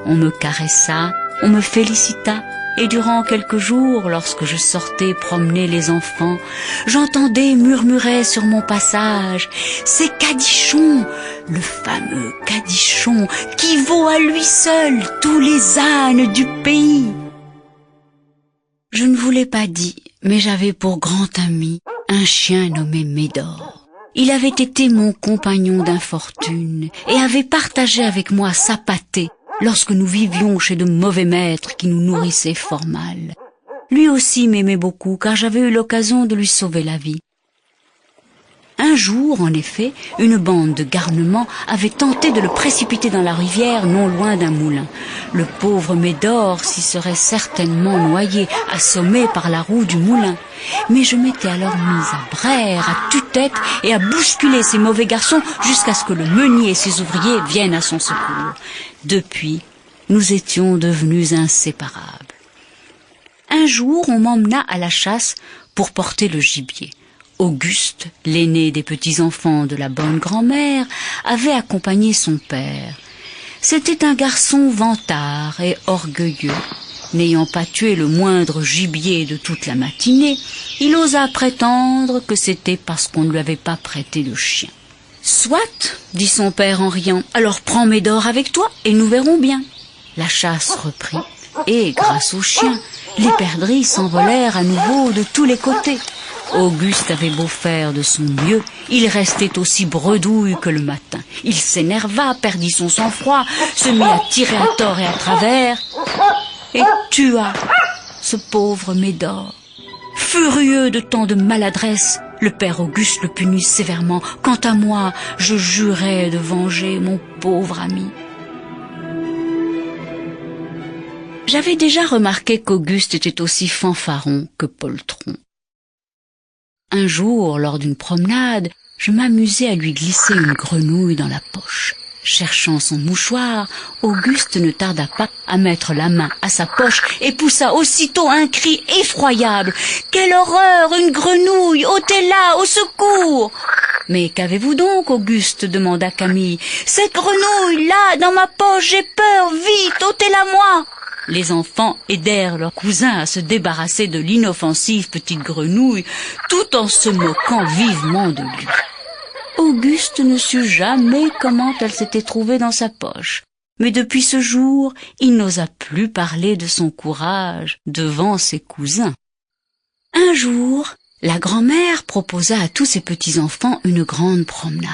A: On me caressa, on me félicita, et durant quelques jours, lorsque je sortais promener les enfants, j'entendais murmurer sur mon passage « C'est Cadichon, le fameux Cadichon, qui vaut à lui seul tous les ânes du pays !» Je ne vous l'ai pas dit, mais j'avais pour grand ami un chien nommé Médor. Il avait été mon compagnon d'infortune et avait partagé avec moi sa pâtée lorsque nous vivions chez de mauvais maîtres qui nous nourrissaient fort mal. Lui aussi m'aimait beaucoup, car j'avais eu l'occasion de lui sauver la vie. Un jour, en effet, une bande de garnements avait tenté de le précipiter dans la rivière non loin d'un moulin. Le pauvre Médor s'y serait certainement noyé, assommé par la roue du moulin. Mais je m'étais alors mise à Brère, à tue-tête, et à bousculer ces mauvais garçons jusqu'à ce que le meunier et ses ouvriers viennent à son secours. Depuis, nous étions devenus inséparables. Un jour, on m'emmena à la chasse pour porter le gibier. Auguste, l'aîné des petits-enfants de la bonne grand-mère, avait accompagné son père. C'était un garçon vantard et orgueilleux. N'ayant pas tué le moindre gibier de toute la matinée, il osa prétendre que c'était parce qu'on ne lui avait pas prêté de chien. « Soit, dit son père en riant, alors prends Médor avec toi et nous verrons bien. » La chasse reprit, et, grâce aux chiens, les perdrix s'envolèrent à nouveau de tous les côtés. Auguste avait beau faire de son mieux, il restait aussi bredouille que le matin. Il s'énerva, perdit son sang-froid, se mit à tirer à tort et à travers, et tua ce pauvre Médor. Furieux de tant de maladresse, le père Auguste le punit sévèrement. Quant à moi, je jurais de venger mon pauvre ami. J'avais déjà remarqué qu'Auguste était aussi fanfaron que poltron. Un jour, lors d'une promenade, je m'amusais à lui glisser une grenouille dans la poche. Cherchant son mouchoir, Auguste ne tarda pas à mettre la main à sa poche et poussa aussitôt un cri effroyable. « Quelle horreur! Une grenouille! Ôtez-la! Au secours !» « Mais qu'avez-vous donc, Auguste ?» demanda Camille. « Cette grenouille, là, dans ma poche, j'ai peur! Vite, ôtez-la moi !» Les enfants aidèrent leur cousin à se débarrasser de l'inoffensive petite grenouille, tout en se moquant vivement de lui. Auguste ne sut jamais comment elle s'était trouvée dans sa poche, mais depuis ce jour, il n'osa plus parler de son courage devant ses cousins. Un jour, la grand-mère proposa à tous ses petits-enfants une grande promenade.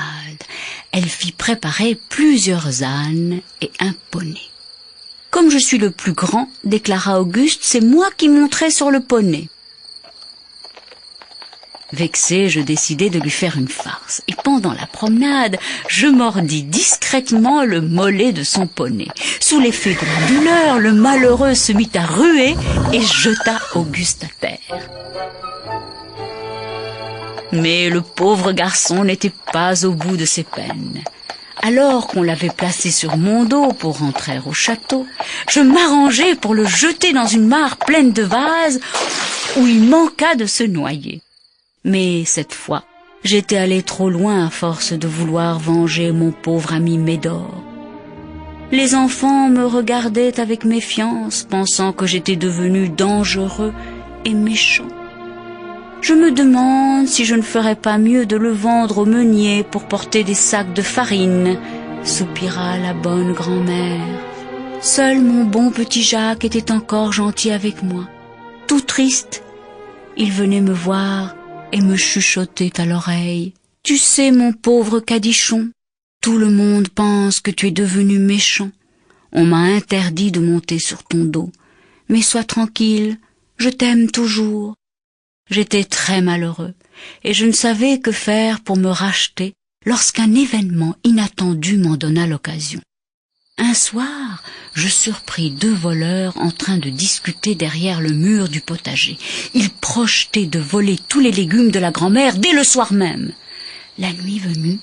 A: Elle fit préparer plusieurs ânes et un poney. « Comme je suis le plus grand, déclara Auguste, c'est moi qui monterai sur le poney. » Vexé, je décidai de lui faire une farce, et pendant la promenade, je mordis discrètement le mollet de son poney. Sous l'effet de la douleur, le malheureux se mit à ruer et jeta Auguste à terre. Mais le pauvre garçon n'était pas au bout de ses peines. Alors qu'on l'avait placé sur mon dos pour rentrer au château, je m'arrangeai pour le jeter dans une mare pleine de vases où il manqua de se noyer. Mais cette fois, j'étais allé trop loin à force de vouloir venger mon pauvre ami Médor. Les enfants me regardaient avec méfiance, pensant que j'étais devenu dangereux et méchant. Je me demande si je ne ferais pas mieux de le vendre au meunier pour porter des sacs de farine, soupira la bonne grand-mère. Seul mon bon petit Jacques était encore gentil avec moi. Tout triste, il venait me voir et me chuchotait à l'oreille. « Tu sais, mon pauvre Cadichon, tout le monde pense que tu es devenu méchant. On m'a interdit de monter sur ton dos. Mais sois tranquille, je t'aime toujours. » J'étais très malheureux, et je ne savais que faire pour me racheter lorsqu'un événement inattendu m'en donna l'occasion. Un soir, je surpris 2 voleurs en train de discuter derrière le mur du potager. Ils projetaient de voler tous les légumes de la grand-mère dès le soir même. La nuit venue,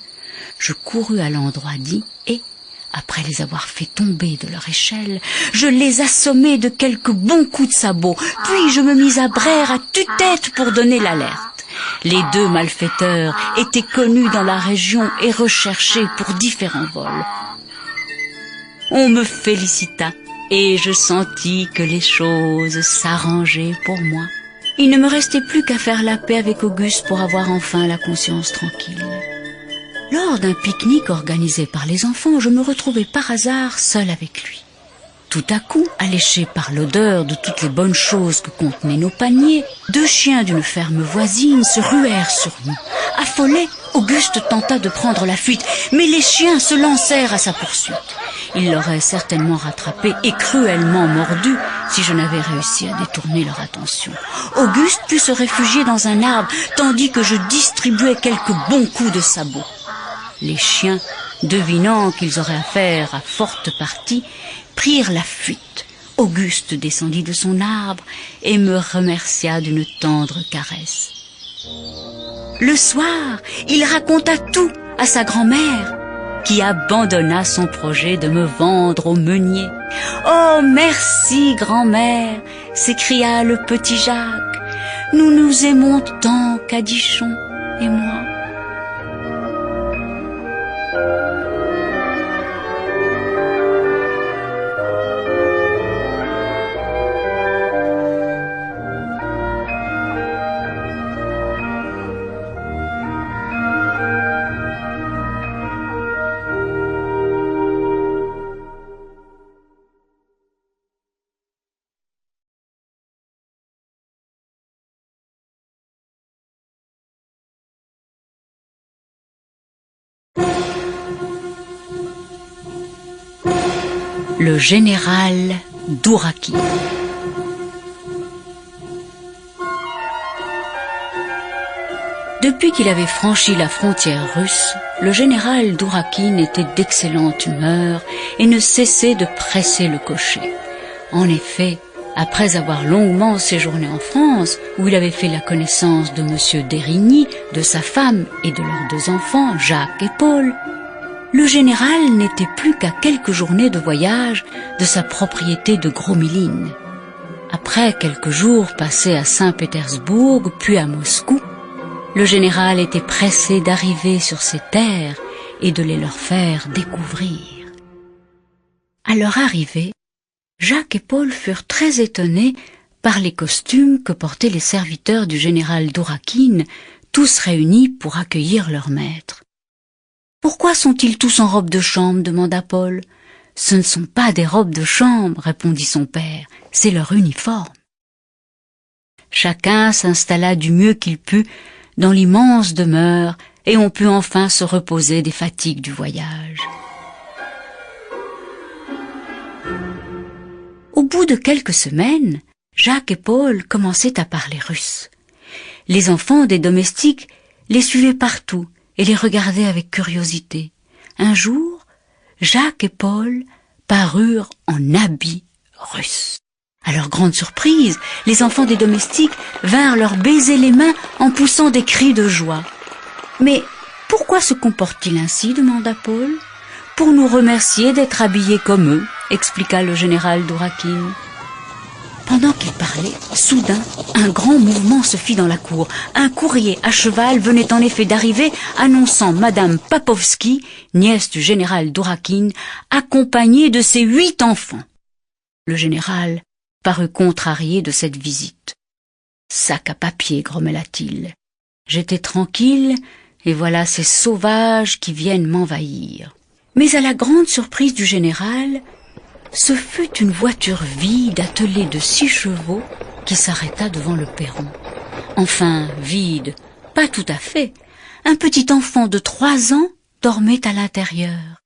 A: je courus à l'endroit dit et, après les avoir fait tomber de leur échelle, je les assommai de quelques bons coups de sabot, puis je me mis à braire à tue-tête pour donner l'alerte. Les 2 malfaiteurs étaient connus dans la région et recherchés pour différents vols. On me félicita et je sentis que les choses s'arrangeaient pour moi. Il ne me restait plus qu'à faire la paix avec Auguste pour avoir enfin la conscience tranquille. Lors d'un pique-nique organisé par les enfants, je me retrouvai par hasard seule avec lui. Tout à coup, alléchés par l'odeur de toutes les bonnes choses que contenaient nos paniers, 2 chiens d'une ferme voisine se ruèrent sur nous. Affolé, Auguste tenta de prendre la fuite, mais les chiens se lancèrent à sa poursuite. Ils l'auraient certainement rattrapé et cruellement mordu si je n'avais réussi à détourner leur attention. Auguste put se réfugier dans un arbre tandis que je distribuais quelques bons coups de sabot. Les chiens, devinant qu'ils auraient affaire à forte partie, prirent la fuite. Auguste descendit de son arbre et me remercia d'une tendre caresse. Le soir, il raconta tout à sa grand-mère, qui abandonna son projet de me vendre au meunier. « Oh, merci, grand-mère !» s'écria le petit Jacques. « Nous nous aimons tant, Cadichon et moi. » le général Dourakine. Depuis qu'il avait franchi la frontière russe, le général Dourakine était d'excellente humeur et ne cessait de presser le cocher. En effet, après avoir longuement séjourné en France, où il avait fait la connaissance de M. Dérigny, de sa femme et de leurs 2 enfants, Jacques et Paul, le général n'était plus qu'à quelques journées de voyage de sa propriété de Gromilin. Après quelques jours passés à Saint-Pétersbourg, puis à Moscou, le général était pressé d'arriver sur ces terres et de les leur faire découvrir. À leur arrivée, Jacques et Paul furent très étonnés par les costumes que portaient les serviteurs du général Dourakine, tous réunis pour accueillir leur maître. « Pourquoi sont-ils tous en robe de chambre » demanda Paul. « Ce ne sont pas des robes de chambre » répondit son père, « c'est leur uniforme. » Chacun s'installa du mieux qu'il put dans l'immense demeure et on put enfin se reposer des fatigues du voyage. Au bout de quelques semaines, Jacques et Paul commençaient à parler russe. Les enfants des domestiques les suivaient partout et les regardaient avec curiosité. Un jour, Jacques et Paul parurent en habits russes. À leur grande surprise, les enfants des domestiques vinrent leur baiser les mains en poussant des cris de joie. « Mais pourquoi se comportent-ils ainsi » demanda Paul. « Pour nous remercier d'être habillés comme eux » expliqua le général Dourakine. Pendant qu'il parlait, soudain, un grand mouvement se fit dans la cour. Un courrier à cheval venait en effet d'arriver, annonçant Madame Papovski, nièce du général Dourakine, accompagnée de ses 8 enfants. Le général parut contrarié de cette visite. « Sac à papier, grommela-t-il. J'étais tranquille, et voilà ces sauvages qui viennent m'envahir. » Mais à la grande surprise du général, ce fut une voiture vide attelée de 6 chevaux qui s'arrêta devant le perron. Enfin, vide, pas tout à fait. Un petit enfant de 3 ans dormait à l'intérieur.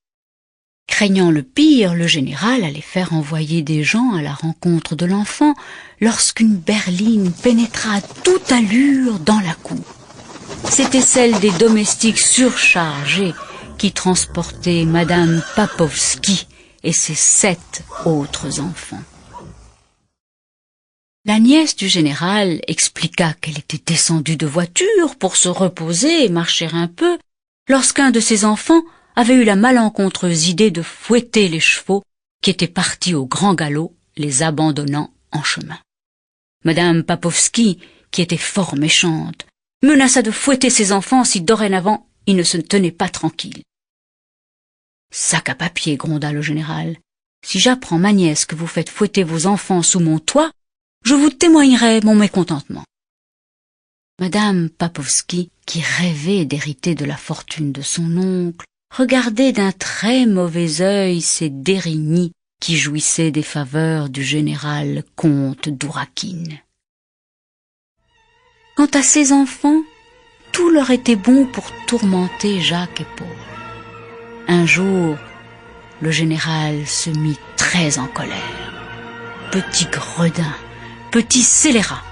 A: Craignant le pire, le général allait faire envoyer des gens à la rencontre de l'enfant lorsqu'une berline pénétra à toute allure dans la cour. C'était celle des domestiques surchargés qui transportaient Madame Papovski et ses 7 autres enfants. La nièce du général expliqua qu'elle était descendue de voiture pour se reposer et marcher un peu, lorsqu'un de ses enfants avait eu la malencontreuse idée de fouetter les chevaux qui étaient partis au grand galop, les abandonnant en chemin. Madame Papovski, qui était fort méchante, menaça de fouetter ses enfants si dorénavant ils ne se tenaient pas tranquilles. « Sac à papier » gronda le général. « Si j'apprends ma nièce que vous faites fouetter vos enfants sous mon toit, je vous témoignerai mon mécontentement. » Madame Papovski, qui rêvait d'hériter de la fortune de son oncle, regardait d'un très mauvais œil ces Dérigny qui jouissaient des faveurs du général comte Dourakine. Quant à ses enfants, tout leur était bon pour tourmenter Jacques et Paul. Un jour, le général se mit très en colère. « Petit gredin, petit scélérat,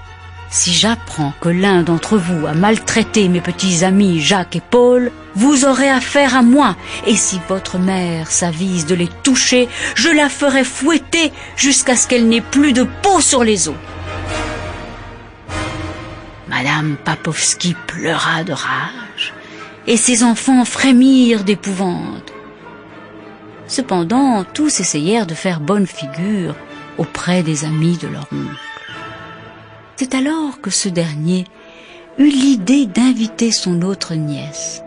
A: si j'apprends que l'un d'entre vous a maltraité mes petits amis Jacques et Paul, vous aurez affaire à moi, et si votre mère s'avise de les toucher, je la ferai fouetter jusqu'à ce qu'elle n'ait plus de peau sur les os. » Madame Papovski pleura de rage, et ses enfants frémirent d'épouvante. Cependant, tous essayèrent de faire bonne figure auprès des amis de leur oncle. C'est alors que ce dernier eut l'idée d'inviter son autre nièce,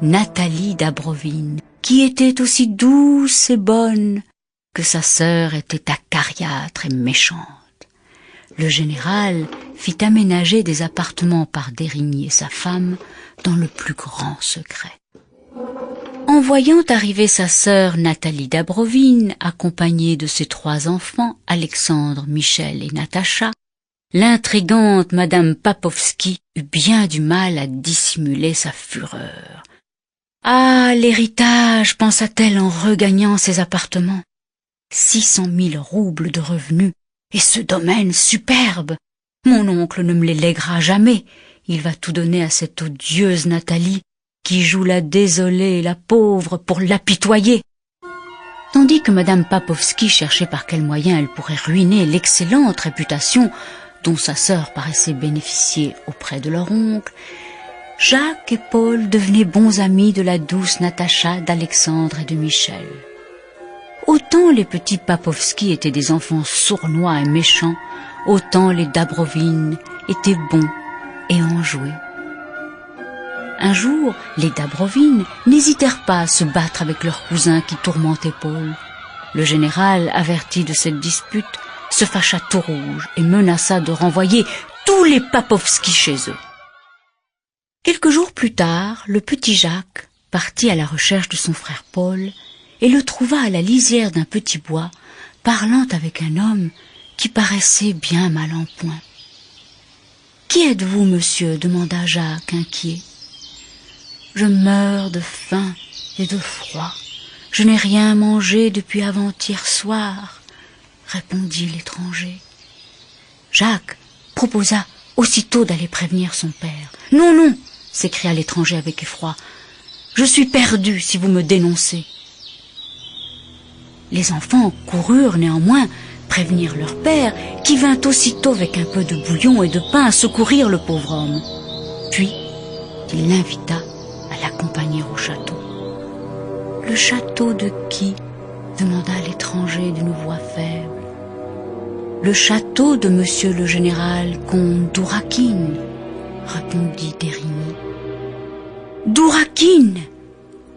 A: Nathalie d'Abrovine, qui était aussi douce et bonne que sa sœur était acariâtre et méchante. Le général fit aménager des appartements par Dérigny et sa femme dans le plus grand secret. En voyant arriver sa sœur Nathalie d'Abrovine, accompagnée de ses 3 enfants, Alexandre, Michel et Natacha, l'intrigante Madame Papovski eut bien du mal à dissimuler sa fureur. « Ah, l'héritage » pensa-t-elle en regagnant ses appartements. 600 000 roubles de revenus, et ce domaine superbe. Mon oncle ne me les lèguera jamais. Il va tout donner à cette odieuse Nathalie, qui joue la désolée et la pauvre pour l'apitoyer. Tandis que madame Papovski cherchait par quels moyens elle pourrait ruiner l'excellente réputation dont sa sœur paraissait bénéficier auprès de leur oncle, Jacques et Paul devenaient bons amis de la douce Natacha, d'Alexandre et de Michel. Autant les petits Papovski étaient des enfants sournois et méchants, autant les Dabrovine étaient bons et enjoués. Un jour, les Dabrovine n'hésitèrent pas à se battre avec leur cousin qui tourmentait Paul. Le général, averti de cette dispute, se fâcha tout rouge et menaça de renvoyer tous les Papovski chez eux. Quelques jours plus tard, le petit Jacques partit à la recherche de son frère Paul et le trouva à la lisière d'un petit bois, parlant avec un homme qui paraissait bien mal en point. « Qui êtes-vous, monsieur ?» demanda Jacques, inquiet. « Je meurs de faim et de froid. Je n'ai rien mangé depuis avant-hier soir, » répondit l'étranger. Jacques proposa aussitôt d'aller prévenir son père. « Non, non !» s'écria l'étranger avec effroi. « Je suis perdu si vous me dénoncez. » Les enfants coururent néanmoins prévenir leur père, qui vint aussitôt avec un peu de bouillon et de pain secourir le pauvre homme. Puis, il l'invita à l'accompagner au château. « Le château de qui ?» demanda l'étranger d'une voix faible. « Le château de monsieur le général comte d'Ourakine, » répondit Dérigny. « D'Ourakine !»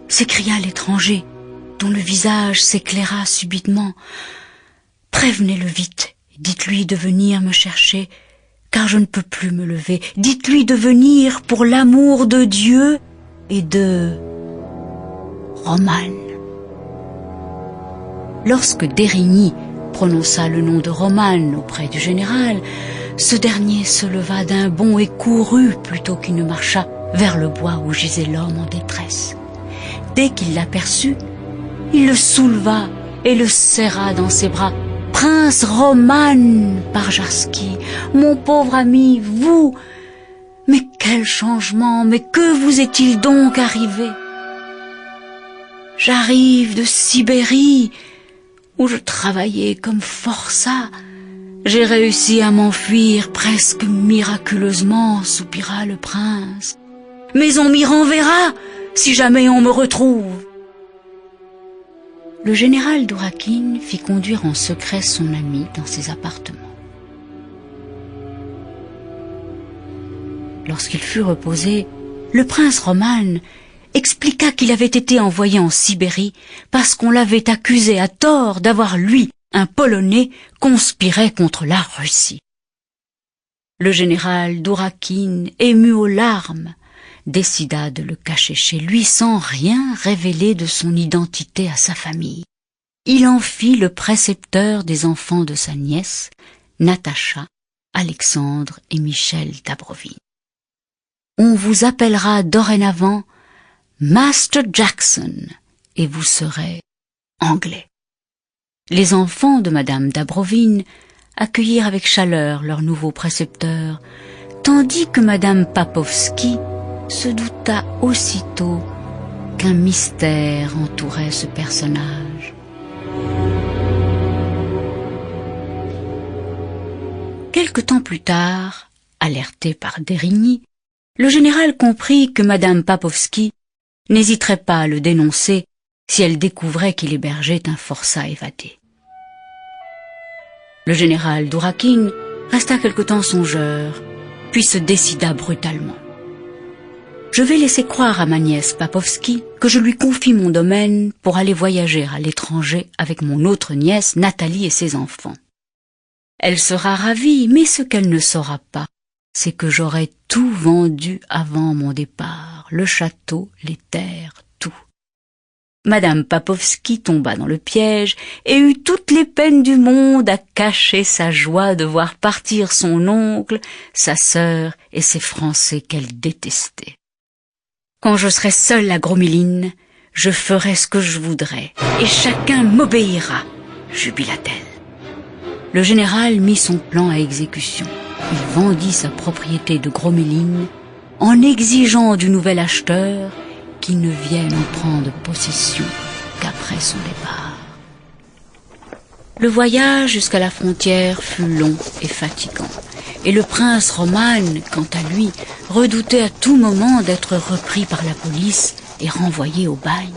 A: s'écria l'étranger, dont le visage s'éclaira subitement. « Prévenez-le vite, dites-lui de venir me chercher, car je ne peux plus me lever. Dites-lui de venir pour l'amour de Dieu et de Romane. » Lorsque Dérigny prononça le nom de Romane auprès du général, ce dernier se leva d'un bond et courut plutôt qu'il ne marcha vers le bois où gisait l'homme en détresse. Dès qu'il l'aperçut, il le souleva et le serra dans ses bras. « Prince Roman Parjarski, mon pauvre ami, vous... Mais quel changement, mais que vous est-il donc arrivé ? J'arrive de Sibérie, où je travaillais comme forçat. J'ai réussi à m'enfuir presque miraculeusement, soupira le prince. Mais on m'y renverra si jamais on me retrouve. » Le général d'Ourakine fit conduire en secret son ami dans ses appartements. Lorsqu'il fut reposé, le prince Roman expliqua qu'il avait été envoyé en Sibérie parce qu'on l'avait accusé à tort d'avoir, lui, un Polonais, conspiré contre la Russie. Le général d'Ourakine, ému aux larmes, décida de le cacher chez lui sans rien révéler de son identité à sa famille. Il en fit le précepteur des enfants de sa nièce, Natacha, Alexandre et Michel Dabrovine. On vous appellera dorénavant Master Jackson et vous serez anglais. Les enfants de madame Dabrovine accueillirent avec chaleur leur nouveau précepteur, tandis que madame Papovski se douta aussitôt qu'un mystère entourait ce personnage. Quelque temps plus tard, alerté par Dérigny, le général comprit que madame Papovski n'hésiterait pas à le dénoncer si elle découvrait qu'il hébergeait un forçat évadé. Le général d'Ourakine resta quelque temps songeur, puis se décida brutalement. « Je vais laisser croire à ma nièce Papovski que je lui confie mon domaine pour aller voyager à l'étranger avec mon autre nièce Nathalie et ses enfants. Elle sera ravie, mais ce qu'elle ne saura pas, c'est que j'aurai tout vendu avant mon départ, le château, les terres, tout. » Madame Papovski tomba dans le piège et eut toutes les peines du monde à cacher sa joie de voir partir son oncle, sa sœur et ses Français qu'elle détestait. « Quand je serai seule à Gromiline, je ferai ce que je voudrai et chacun m'obéira. jubila-t-elle. Le général mit son plan à exécution. Il vendit sa propriété de Gros-Méline en exigeant du nouvel acheteur qu'il ne vienne en prendre possession qu'après son départ. Le voyage jusqu'à la frontière fut long et fatigant, et le prince Roman, quant à lui, redoutait à tout moment d'être repris par la police et renvoyé au bagne.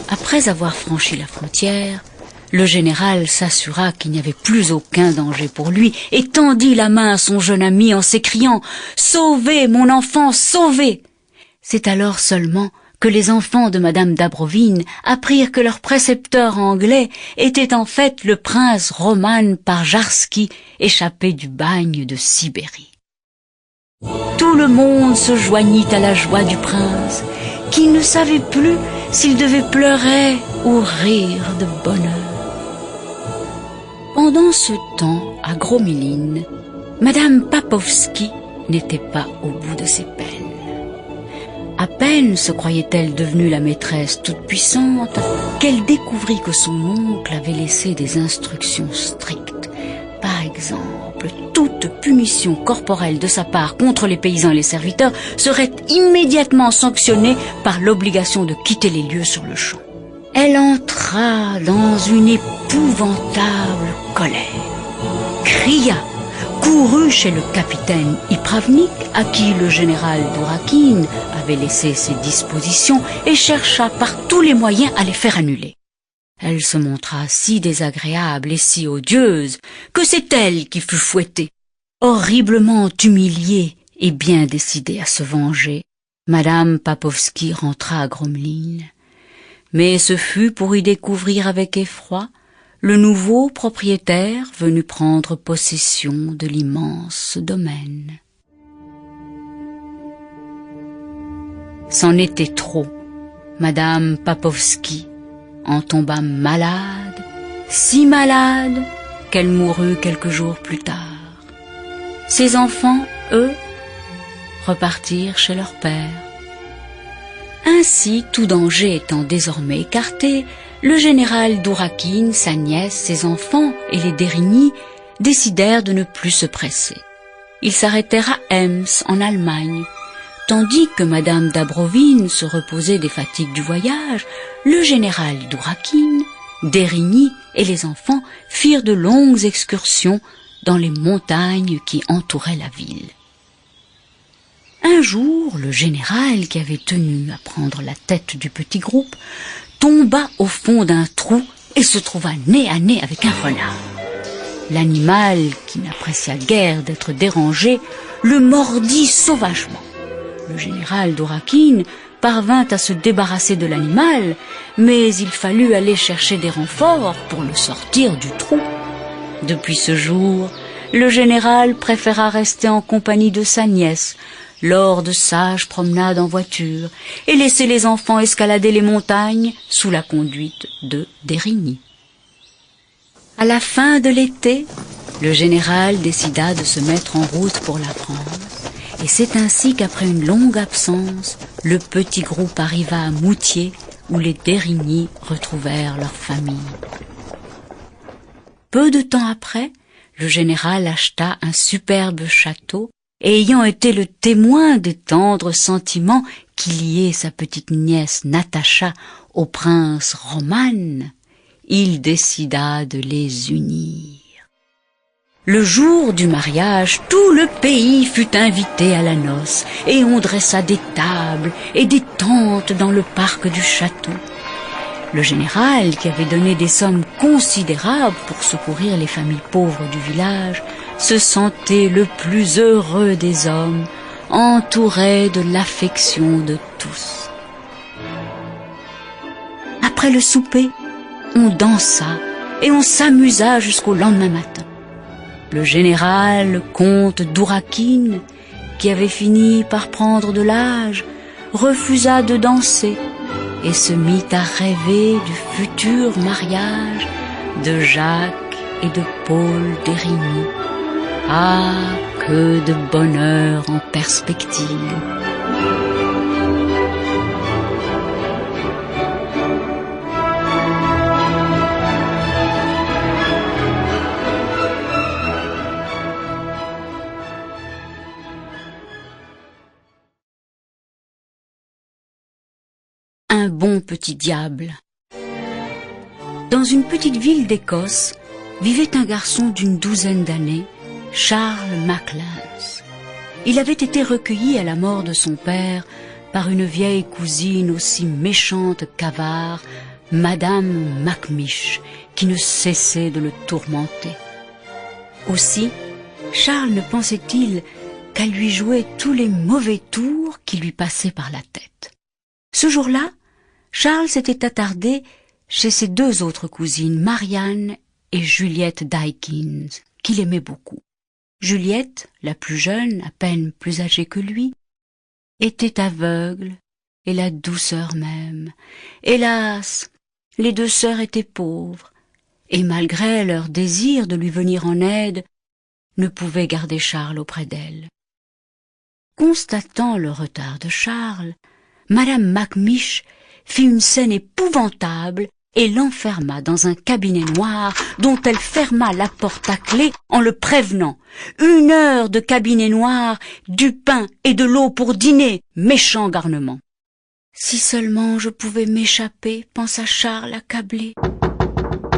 A: Après avoir franchi la frontière, le général s'assura qu'il n'y avait plus aucun danger pour lui et tendit la main à son jeune ami en s'écriant « Sauvez, mon enfant, sauvez !» C'est alors seulement que les enfants de Madame d'Abrovine apprirent que leur précepteur anglais était en fait le prince Roman Parjarski, échappé du bagne de Sibérie. Tout le monde se joignit à la joie du prince, qui ne savait plus s'il devait pleurer ou rire de bonheur. Pendant ce temps, à Gros-Méline, Madame Papovski n'était pas au bout de ses peines. À peine se croyait-elle devenue la maîtresse toute-puissante qu'elle découvrit que son oncle avait laissé des instructions strictes. Par exemple, toute punition corporelle de sa part contre les paysans et les serviteurs serait immédiatement sanctionnée par l'obligation de quitter les lieux sur le champ. Elle entra dans une épouvantable colère, cria, courut chez le capitaine Ipravnik, à qui le général Dourakine avait laissé ses dispositions, et chercha par tous les moyens à les faire annuler. Elle se montra si désagréable et si odieuse que c'est elle qui fut fouettée. Horriblement humiliée et bien décidée à se venger, Madame Papovski rentra à Gros-Méline. Mais ce fut pour y découvrir avec effroi le nouveau propriétaire venu prendre possession de l'immense domaine. C'en était trop. Madame Papovski en tomba malade, si malade qu'elle mourut quelques jours plus tard. Ses enfants, eux, repartirent chez leur père. Ainsi, tout danger étant désormais écarté, le général Dourakine, sa nièce, ses enfants et les Dérigny décidèrent de ne plus se presser. Ils s'arrêtèrent à Ems, en Allemagne. Tandis que Madame d'Abrovine se reposait des fatigues du voyage, le général Dourakine, Dérigny et les enfants firent de longues excursions dans les montagnes qui entouraient la ville. Un jour, le général, qui avait tenu à prendre la tête du petit groupe, tomba au fond d'un trou et se trouva nez à nez avec un renard. L'animal, qui n'apprécia guère d'être dérangé, le mordit sauvagement. Le général Dourakine parvint à se débarrasser de l'animal, mais il fallut aller chercher des renforts pour le sortir du trou. Depuis ce jour, le général préféra rester en compagnie de sa nièce, lors de sages promenades en voiture, et laisser les enfants escalader les montagnes sous la conduite de Dérigny. À la fin de l'été, le général décida de se mettre en route pour la France, et c'est ainsi qu'après une longue absence, le petit groupe arriva à Moutier, où les Dérigny retrouvèrent leur famille. Peu de temps après, le général acheta un superbe château, et ayant été le témoin des tendres sentiments qui liaient sa petite nièce Natacha au prince Roman, il décida de les unir. Le jour du mariage, tout le pays fut invité à la noce, et on dressa des tables et des tentes dans le parc du château. Le général, qui avait donné des sommes considérables pour secourir les familles pauvres du village, se sentait le plus heureux des hommes, entouré de l'affection de tous. Après le souper, on dansa et on s'amusa jusqu'au lendemain matin. Le général comte Dourakine, qui avait fini par prendre de l'âge, refusa de danser et se mit à rêver du futur mariage de Jacques et de Paul Dérigny. Ah, que de bonheur en perspective! Un bon petit diable. Dans une petite ville d'Écosse vivait un garçon d'une douzaine d'années, Charles McLance. Il avait été recueilli à la mort de son père par une vieille cousine aussi méchante qu'avare, Madame Macmish, qui ne cessait de le tourmenter. Aussi, Charles ne pensait-il qu'à lui jouer tous les mauvais tours qui lui passaient par la tête. Ce jour-là, Charles s'était attardé chez ses deux autres cousines, Marianne et Juliette Dykins, qu'il aimait beaucoup. Juliette, la plus jeune, à peine plus âgée que lui, était aveugle, et la douceur même. Hélas, les deux sœurs étaient pauvres, et malgré leur désir de lui venir en aide, ne pouvaient garder Charles auprès d'elles. Constatant le retard de Charles, Madame Macmish fit une scène épouvantable et l'enferma dans un cabinet noir dont elle ferma la porte à clé en le prévenant. 1 heure de cabinet noir, du pain et de l'eau pour dîner, méchant garnement. Si seulement je pouvais m'échapper, pensa Charles accablé.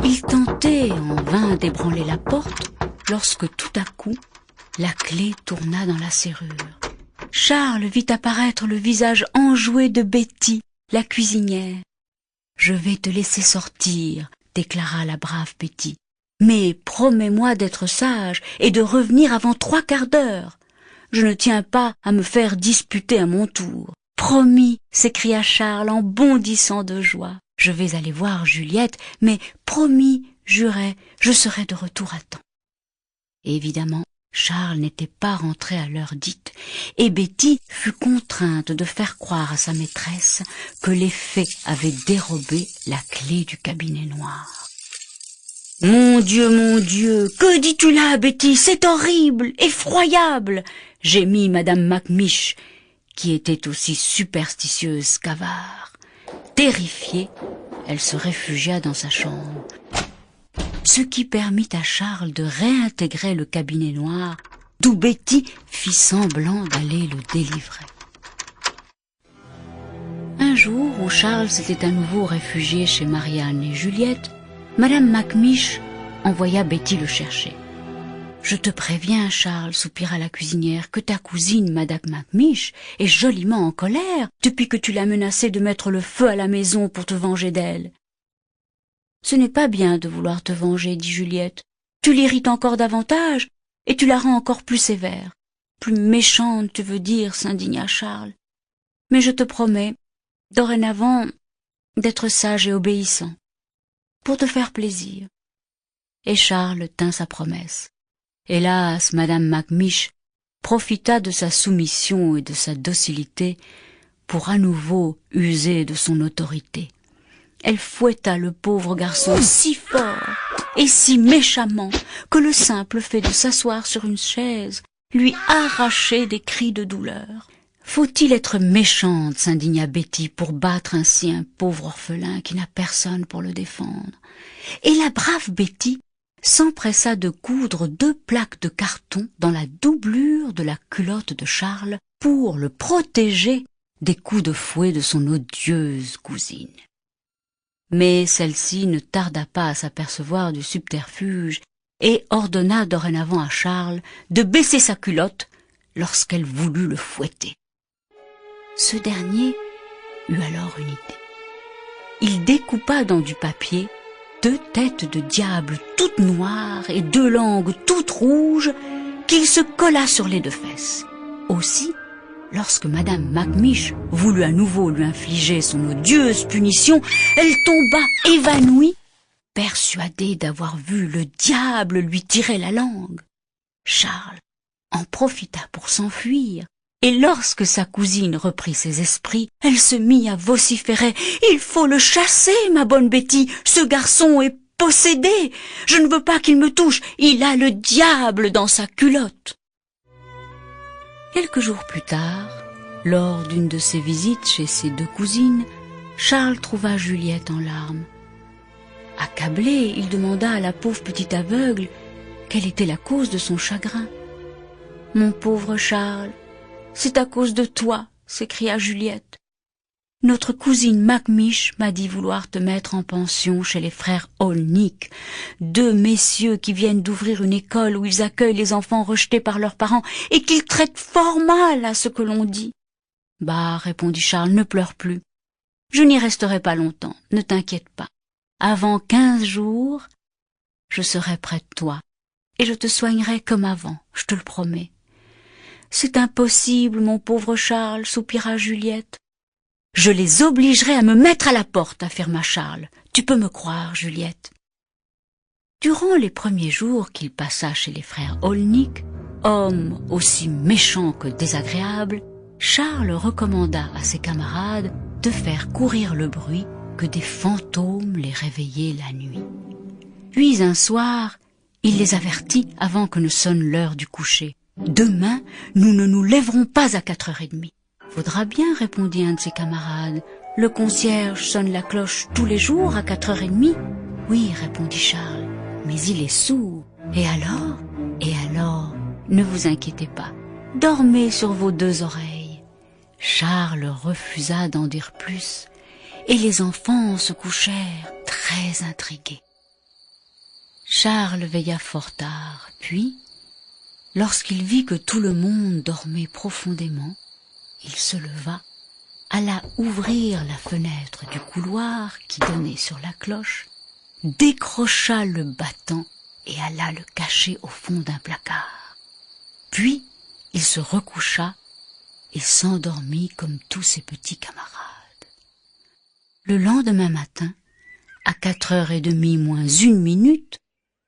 A: Il tentait en vain d'ébranler la porte lorsque tout à coup la clé tourna dans la serrure. Charles vit apparaître le visage enjoué de Betty, la cuisinière. « Je vais te laisser sortir, » déclara la brave Betty. « Mais promets-moi d'être sage et de revenir avant 3/4 d'heure. Je ne tiens pas à me faire disputer à mon tour. »« Promis » s'écria Charles en bondissant de joie. « Je vais aller voir Juliette, mais promis, jurai, je serai de retour à temps. » Évidemment, Charles n'était pas rentré à l'heure dite, et Betty fut contrainte de faire croire à sa maîtresse que les fées avaient dérobé la clé du cabinet noir. « Mon Dieu, que dis-tu là, Betty? C'est horrible, effroyable !» gémit Madame Macmish, qui était aussi superstitieuse qu'avare. Terrifiée, elle se réfugia dans sa chambre, ce qui permit à Charles de réintégrer le cabinet noir, d'où Betty fit semblant d'aller le délivrer. Un jour où Charles s'était à nouveau réfugié chez Marianne et Juliette, Madame Macmish envoya Betty le chercher. « Je te préviens, Charles, soupira la cuisinière, que ta cousine, Madame Macmish, est joliment en colère depuis que tu l'as menacée de mettre le feu à la maison pour te venger d'elle. »« Ce n'est pas bien de vouloir te venger, dit Juliette. Tu l'irrites encore davantage et tu la rends encore plus sévère. Plus méchante, tu veux dire, s'indigna Charles. Mais je te promets, dorénavant, d'être sage et obéissant, pour te faire plaisir. » Et Charles tint sa promesse. Hélas, Madame Macmish profita de sa soumission et de sa docilité pour à nouveau user de son autorité. Elle fouetta le pauvre garçon si fort et si méchamment que le simple fait de s'asseoir sur une chaise lui arrachait des cris de douleur. « Faut-il être méchante, s'indigna Betty, pour battre ainsi un pauvre orphelin qui n'a personne pour le défendre ?» Et la brave Betty s'empressa de coudre 2 plaques de carton dans la doublure de la culotte de Charles pour le protéger des coups de fouet de son odieuse cousine. Mais celle-ci ne tarda pas à s'apercevoir du subterfuge et ordonna dorénavant à Charles de baisser sa culotte lorsqu'elle voulut le fouetter. Ce dernier eut alors une idée. Il découpa dans du papier 2 têtes de diable toutes noires et 2 langues toutes rouges qu'il se colla sur les 2 fesses. Aussi, lorsque Madame Macmish voulut à nouveau lui infliger son odieuse punition, elle tomba évanouie, persuadée d'avoir vu le diable lui tirer la langue. Charles en profita pour s'enfuir, et lorsque sa cousine reprit ses esprits, elle se mit à vociférer. « Il faut le chasser, ma bonne Betty, ce garçon est possédé. Je ne veux pas qu'il me touche, il a le diable dans sa culotte. » Quelques jours plus tard, lors d'une de ses visites chez ses 2 cousines, Charles trouva Juliette en larmes. Accablé, il demanda à la pauvre petite aveugle quelle était la cause de son chagrin. « Mon pauvre Charles, c'est à cause de toi, s'écria Juliette. Notre cousine Macmish m'a dit vouloir te mettre en pension chez les frères Olnick, 2 messieurs qui viennent d'ouvrir une école où ils accueillent les enfants rejetés par leurs parents et qu'ils traitent fort mal à ce que l'on dit. « Bah, répondit Charles, ne pleure plus. Je n'y resterai pas longtemps, ne t'inquiète pas. Avant 15 jours, je serai près de toi et je te soignerai comme avant, je te le promets. »« C'est impossible, mon pauvre Charles, soupira Juliette. »« Je les obligerai à me mettre à la porte, affirma Charles. Tu peux me croire, Juliette. » Durant les premiers jours qu'il passa chez les frères Olnick, hommes aussi méchants que désagréables, Charles recommanda à ses camarades de faire courir le bruit que des fantômes les réveillaient la nuit. Puis un soir, il les avertit avant que ne sonne l'heure du coucher. « Demain, nous ne nous lèverons pas à 4h30. »« Faudra bien, répondit un de ses camarades. Le concierge sonne la cloche tous les jours à 4h30. Oui, répondit Charles, mais il est sourd. Et alors, ne vous inquiétez pas. Dormez sur vos 2 oreilles. Charles refusa d'en dire plus, et les enfants se couchèrent très intrigués. Charles veilla fort tard, puis, lorsqu'il vit que tout le monde dormait profondément, il se leva, alla ouvrir la fenêtre du couloir qui donnait sur la cloche, décrocha le battant et alla le cacher au fond d'un placard. Puis il se recoucha et s'endormit comme tous ses petits camarades. Le lendemain matin, à 4h30 moins 1 minute,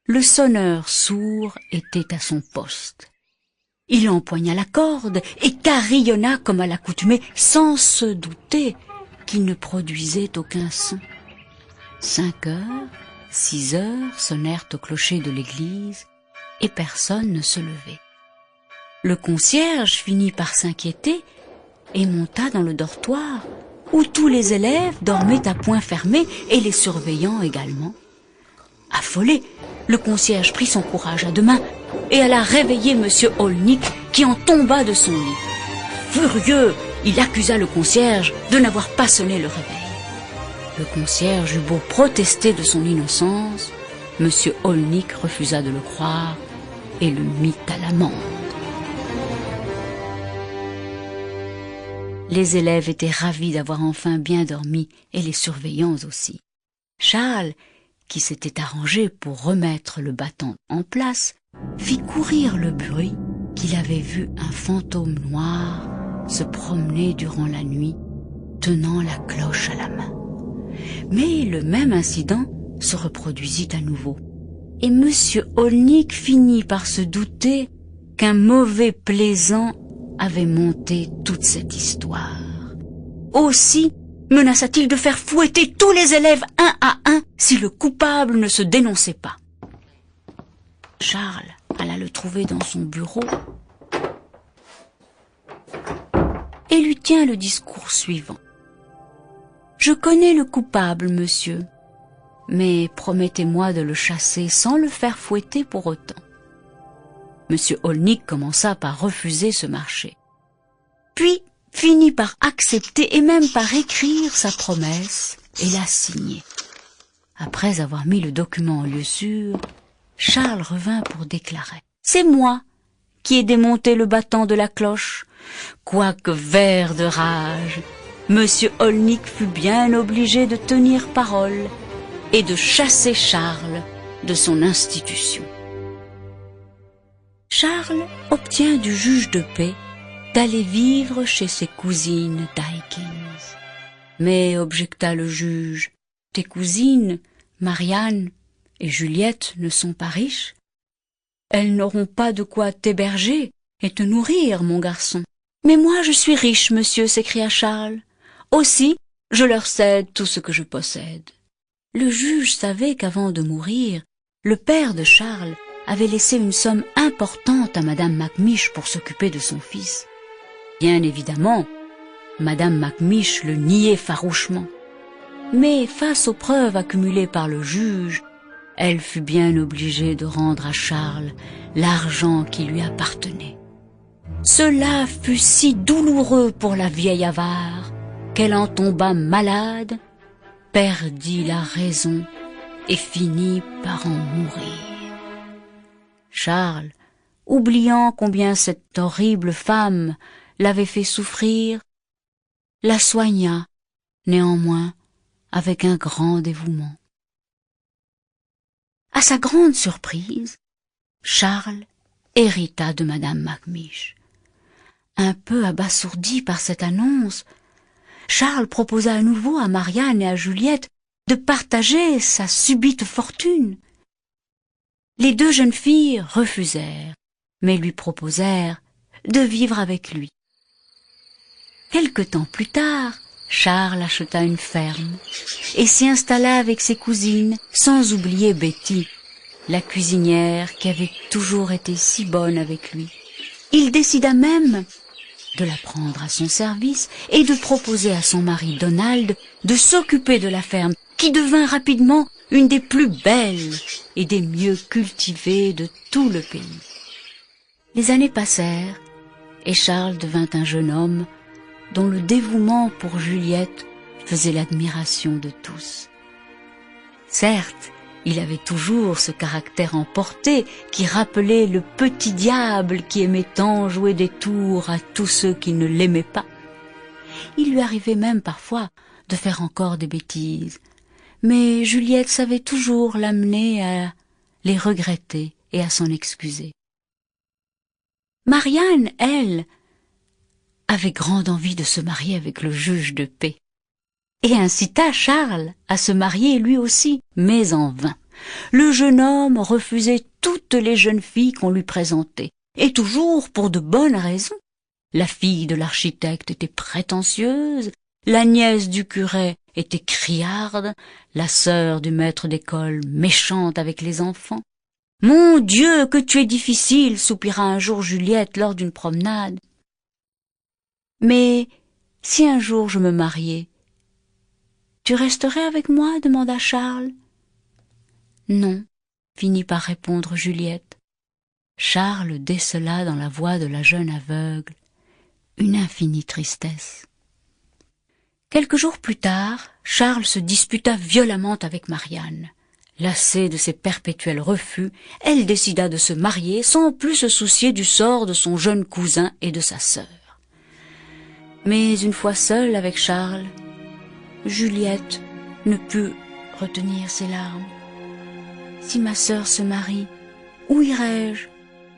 A: le sonneur sourd était à son poste. Il empoigna la corde et carillonna comme à l'accoutumée, sans se douter qu'il ne produisait aucun son. 5h, 6h sonnèrent au clocher de l'église et personne ne se levait. Le concierge finit par s'inquiéter et monta dans le dortoir où tous les élèves dormaient à poings fermés et les surveillants également. Affolé, le concierge prit son courage à 2 mains et alla réveiller M. Olnick qui en tomba de son lit. Furieux, il accusa le concierge de n'avoir pas sonné le réveil. Le concierge eut beau protester de son innocence, M. Olnick refusa de le croire et le mit à l'amende. Les élèves étaient ravis d'avoir enfin bien dormi et les surveillants aussi. Charles, qui s'était arrangé pour remettre le battant en place, fit courir le bruit qu'il avait vu un fantôme noir se promener durant la nuit, tenant la cloche à la main. Mais le même incident se reproduisit à nouveau, et M. Olnick finit par se douter qu'un mauvais plaisant avait monté toute cette histoire. Aussi menaça-t-il de faire fouetter tous les élèves un à un si le coupable ne se dénonçait pas. Charles alla le trouver dans son bureau et lui tient le discours suivant. « Je connais le coupable, monsieur, mais promettez-moi de le chasser sans le faire fouetter pour autant. » Monsieur Olnick commença par refuser ce marché, puis finit par accepter et même par écrire sa promesse et la signer. Après avoir mis le document en lieu sûr, Charles revint pour déclarer « C'est moi qui ai démonté le battant de la cloche. » Quoique vert de rage, Monsieur Olnick fut bien obligé de tenir parole et de chasser Charles de son institution. Charles obtient du juge de paix d'aller vivre chez ses cousines Dykins. Mais, objecta le juge, tes cousines, Marianne et Juliette, ne sont pas riches. Elles n'auront pas de quoi t'héberger et te nourrir, mon garçon. Mais moi je suis riche, monsieur, s'écria Charles. Aussi, je leur cède tout ce que je possède. Le juge savait qu'avant de mourir, le père de Charles avait laissé une somme importante à Madame Macmish pour s'occuper de son fils. Bien évidemment, Madame Macmish le niait farouchement. Mais face aux preuves accumulées par le juge, elle fut bien obligée de rendre à Charles l'argent qui lui appartenait. Cela fut si douloureux pour la vieille avare qu'elle en tomba malade, perdit la raison et finit par en mourir. Charles, oubliant combien cette horrible femme l'avait fait souffrir, la soigna néanmoins avec un grand dévouement. À sa grande surprise, Charles hérita de madame Macmiche. Un peu abasourdi par cette annonce, Charles proposa à nouveau à Marianne et à Juliette de partager sa subite fortune. Les deux jeunes filles refusèrent, mais lui proposèrent de vivre avec lui. Quelque temps plus tard, Charles acheta une ferme et s'y installa avec ses cousines, sans oublier Betty, la cuisinière qui avait toujours été si bonne avec lui. Il décida même de la prendre à son service et de proposer à son mari Donald de s'occuper de la ferme, qui devint rapidement une des plus belles et des mieux cultivées de tout le pays. Les années passèrent et Charles devint un jeune homme dont le dévouement pour Juliette faisait l'admiration de tous. Certes, il avait toujours ce caractère emporté qui rappelait le petit diable qui aimait tant jouer des tours à tous ceux qui ne l'aimaient pas. Il lui arrivait même parfois de faire encore des bêtises, mais Juliette savait toujours l'amener à les regretter et à s'en excuser. Marianne, elle, avait grande envie de se marier avec le juge de paix, et incita Charles à se marier lui aussi, mais en vain. Le jeune homme refusait toutes les jeunes filles qu'on lui présentait, et toujours pour de bonnes raisons. La fille de l'architecte était prétentieuse, la nièce du curé était criarde, la sœur du maître d'école méchante avec les enfants. « Mon Dieu, que tu es difficile !» soupira un jour Juliette lors d'une promenade. « Mais si un jour je me mariais, tu resterais avec moi ?» demanda Charles. « Non, » finit par répondre Juliette. Charles décela dans la voix de la jeune aveugle une infinie tristesse. Quelques jours plus tard, Charles se disputa violemment avec Marianne. Lassée de ses perpétuels refus, elle décida de se marier sans plus se soucier du sort de son jeune cousin et de sa sœur. Mais une fois seule avec Charles, Juliette ne put retenir ses larmes. « Si ma sœur se marie, où irai-je »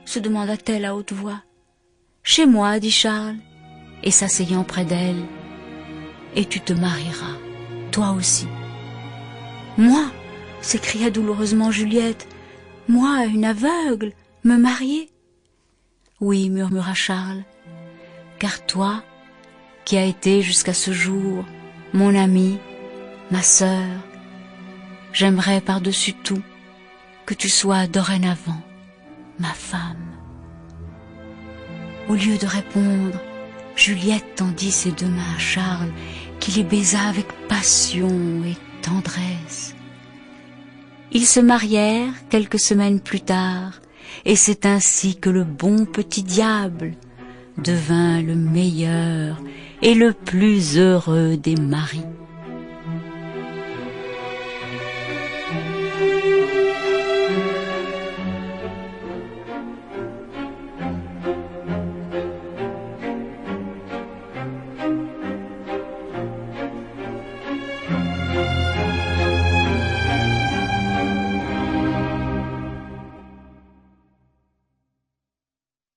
A: se demanda-t-elle à haute voix. « Chez moi, » dit Charles, et s'asseyant près d'elle, « et tu te marieras, toi aussi. »« Moi » s'écria douloureusement Juliette, « moi, une aveugle, me marier ?»« Oui, » murmura Charles, « car toi, qui as été jusqu'à ce jour mon ami, ma sœur, j'aimerais par-dessus tout que tu sois dorénavant ma femme. » Au lieu de répondre, Juliette tendit ses deux mains à Charles, qui les baisa avec passion et tendresse. Ils se marièrent quelques semaines plus tard, et c'est ainsi que le bon petit diable devint le meilleur et le plus heureux des maris.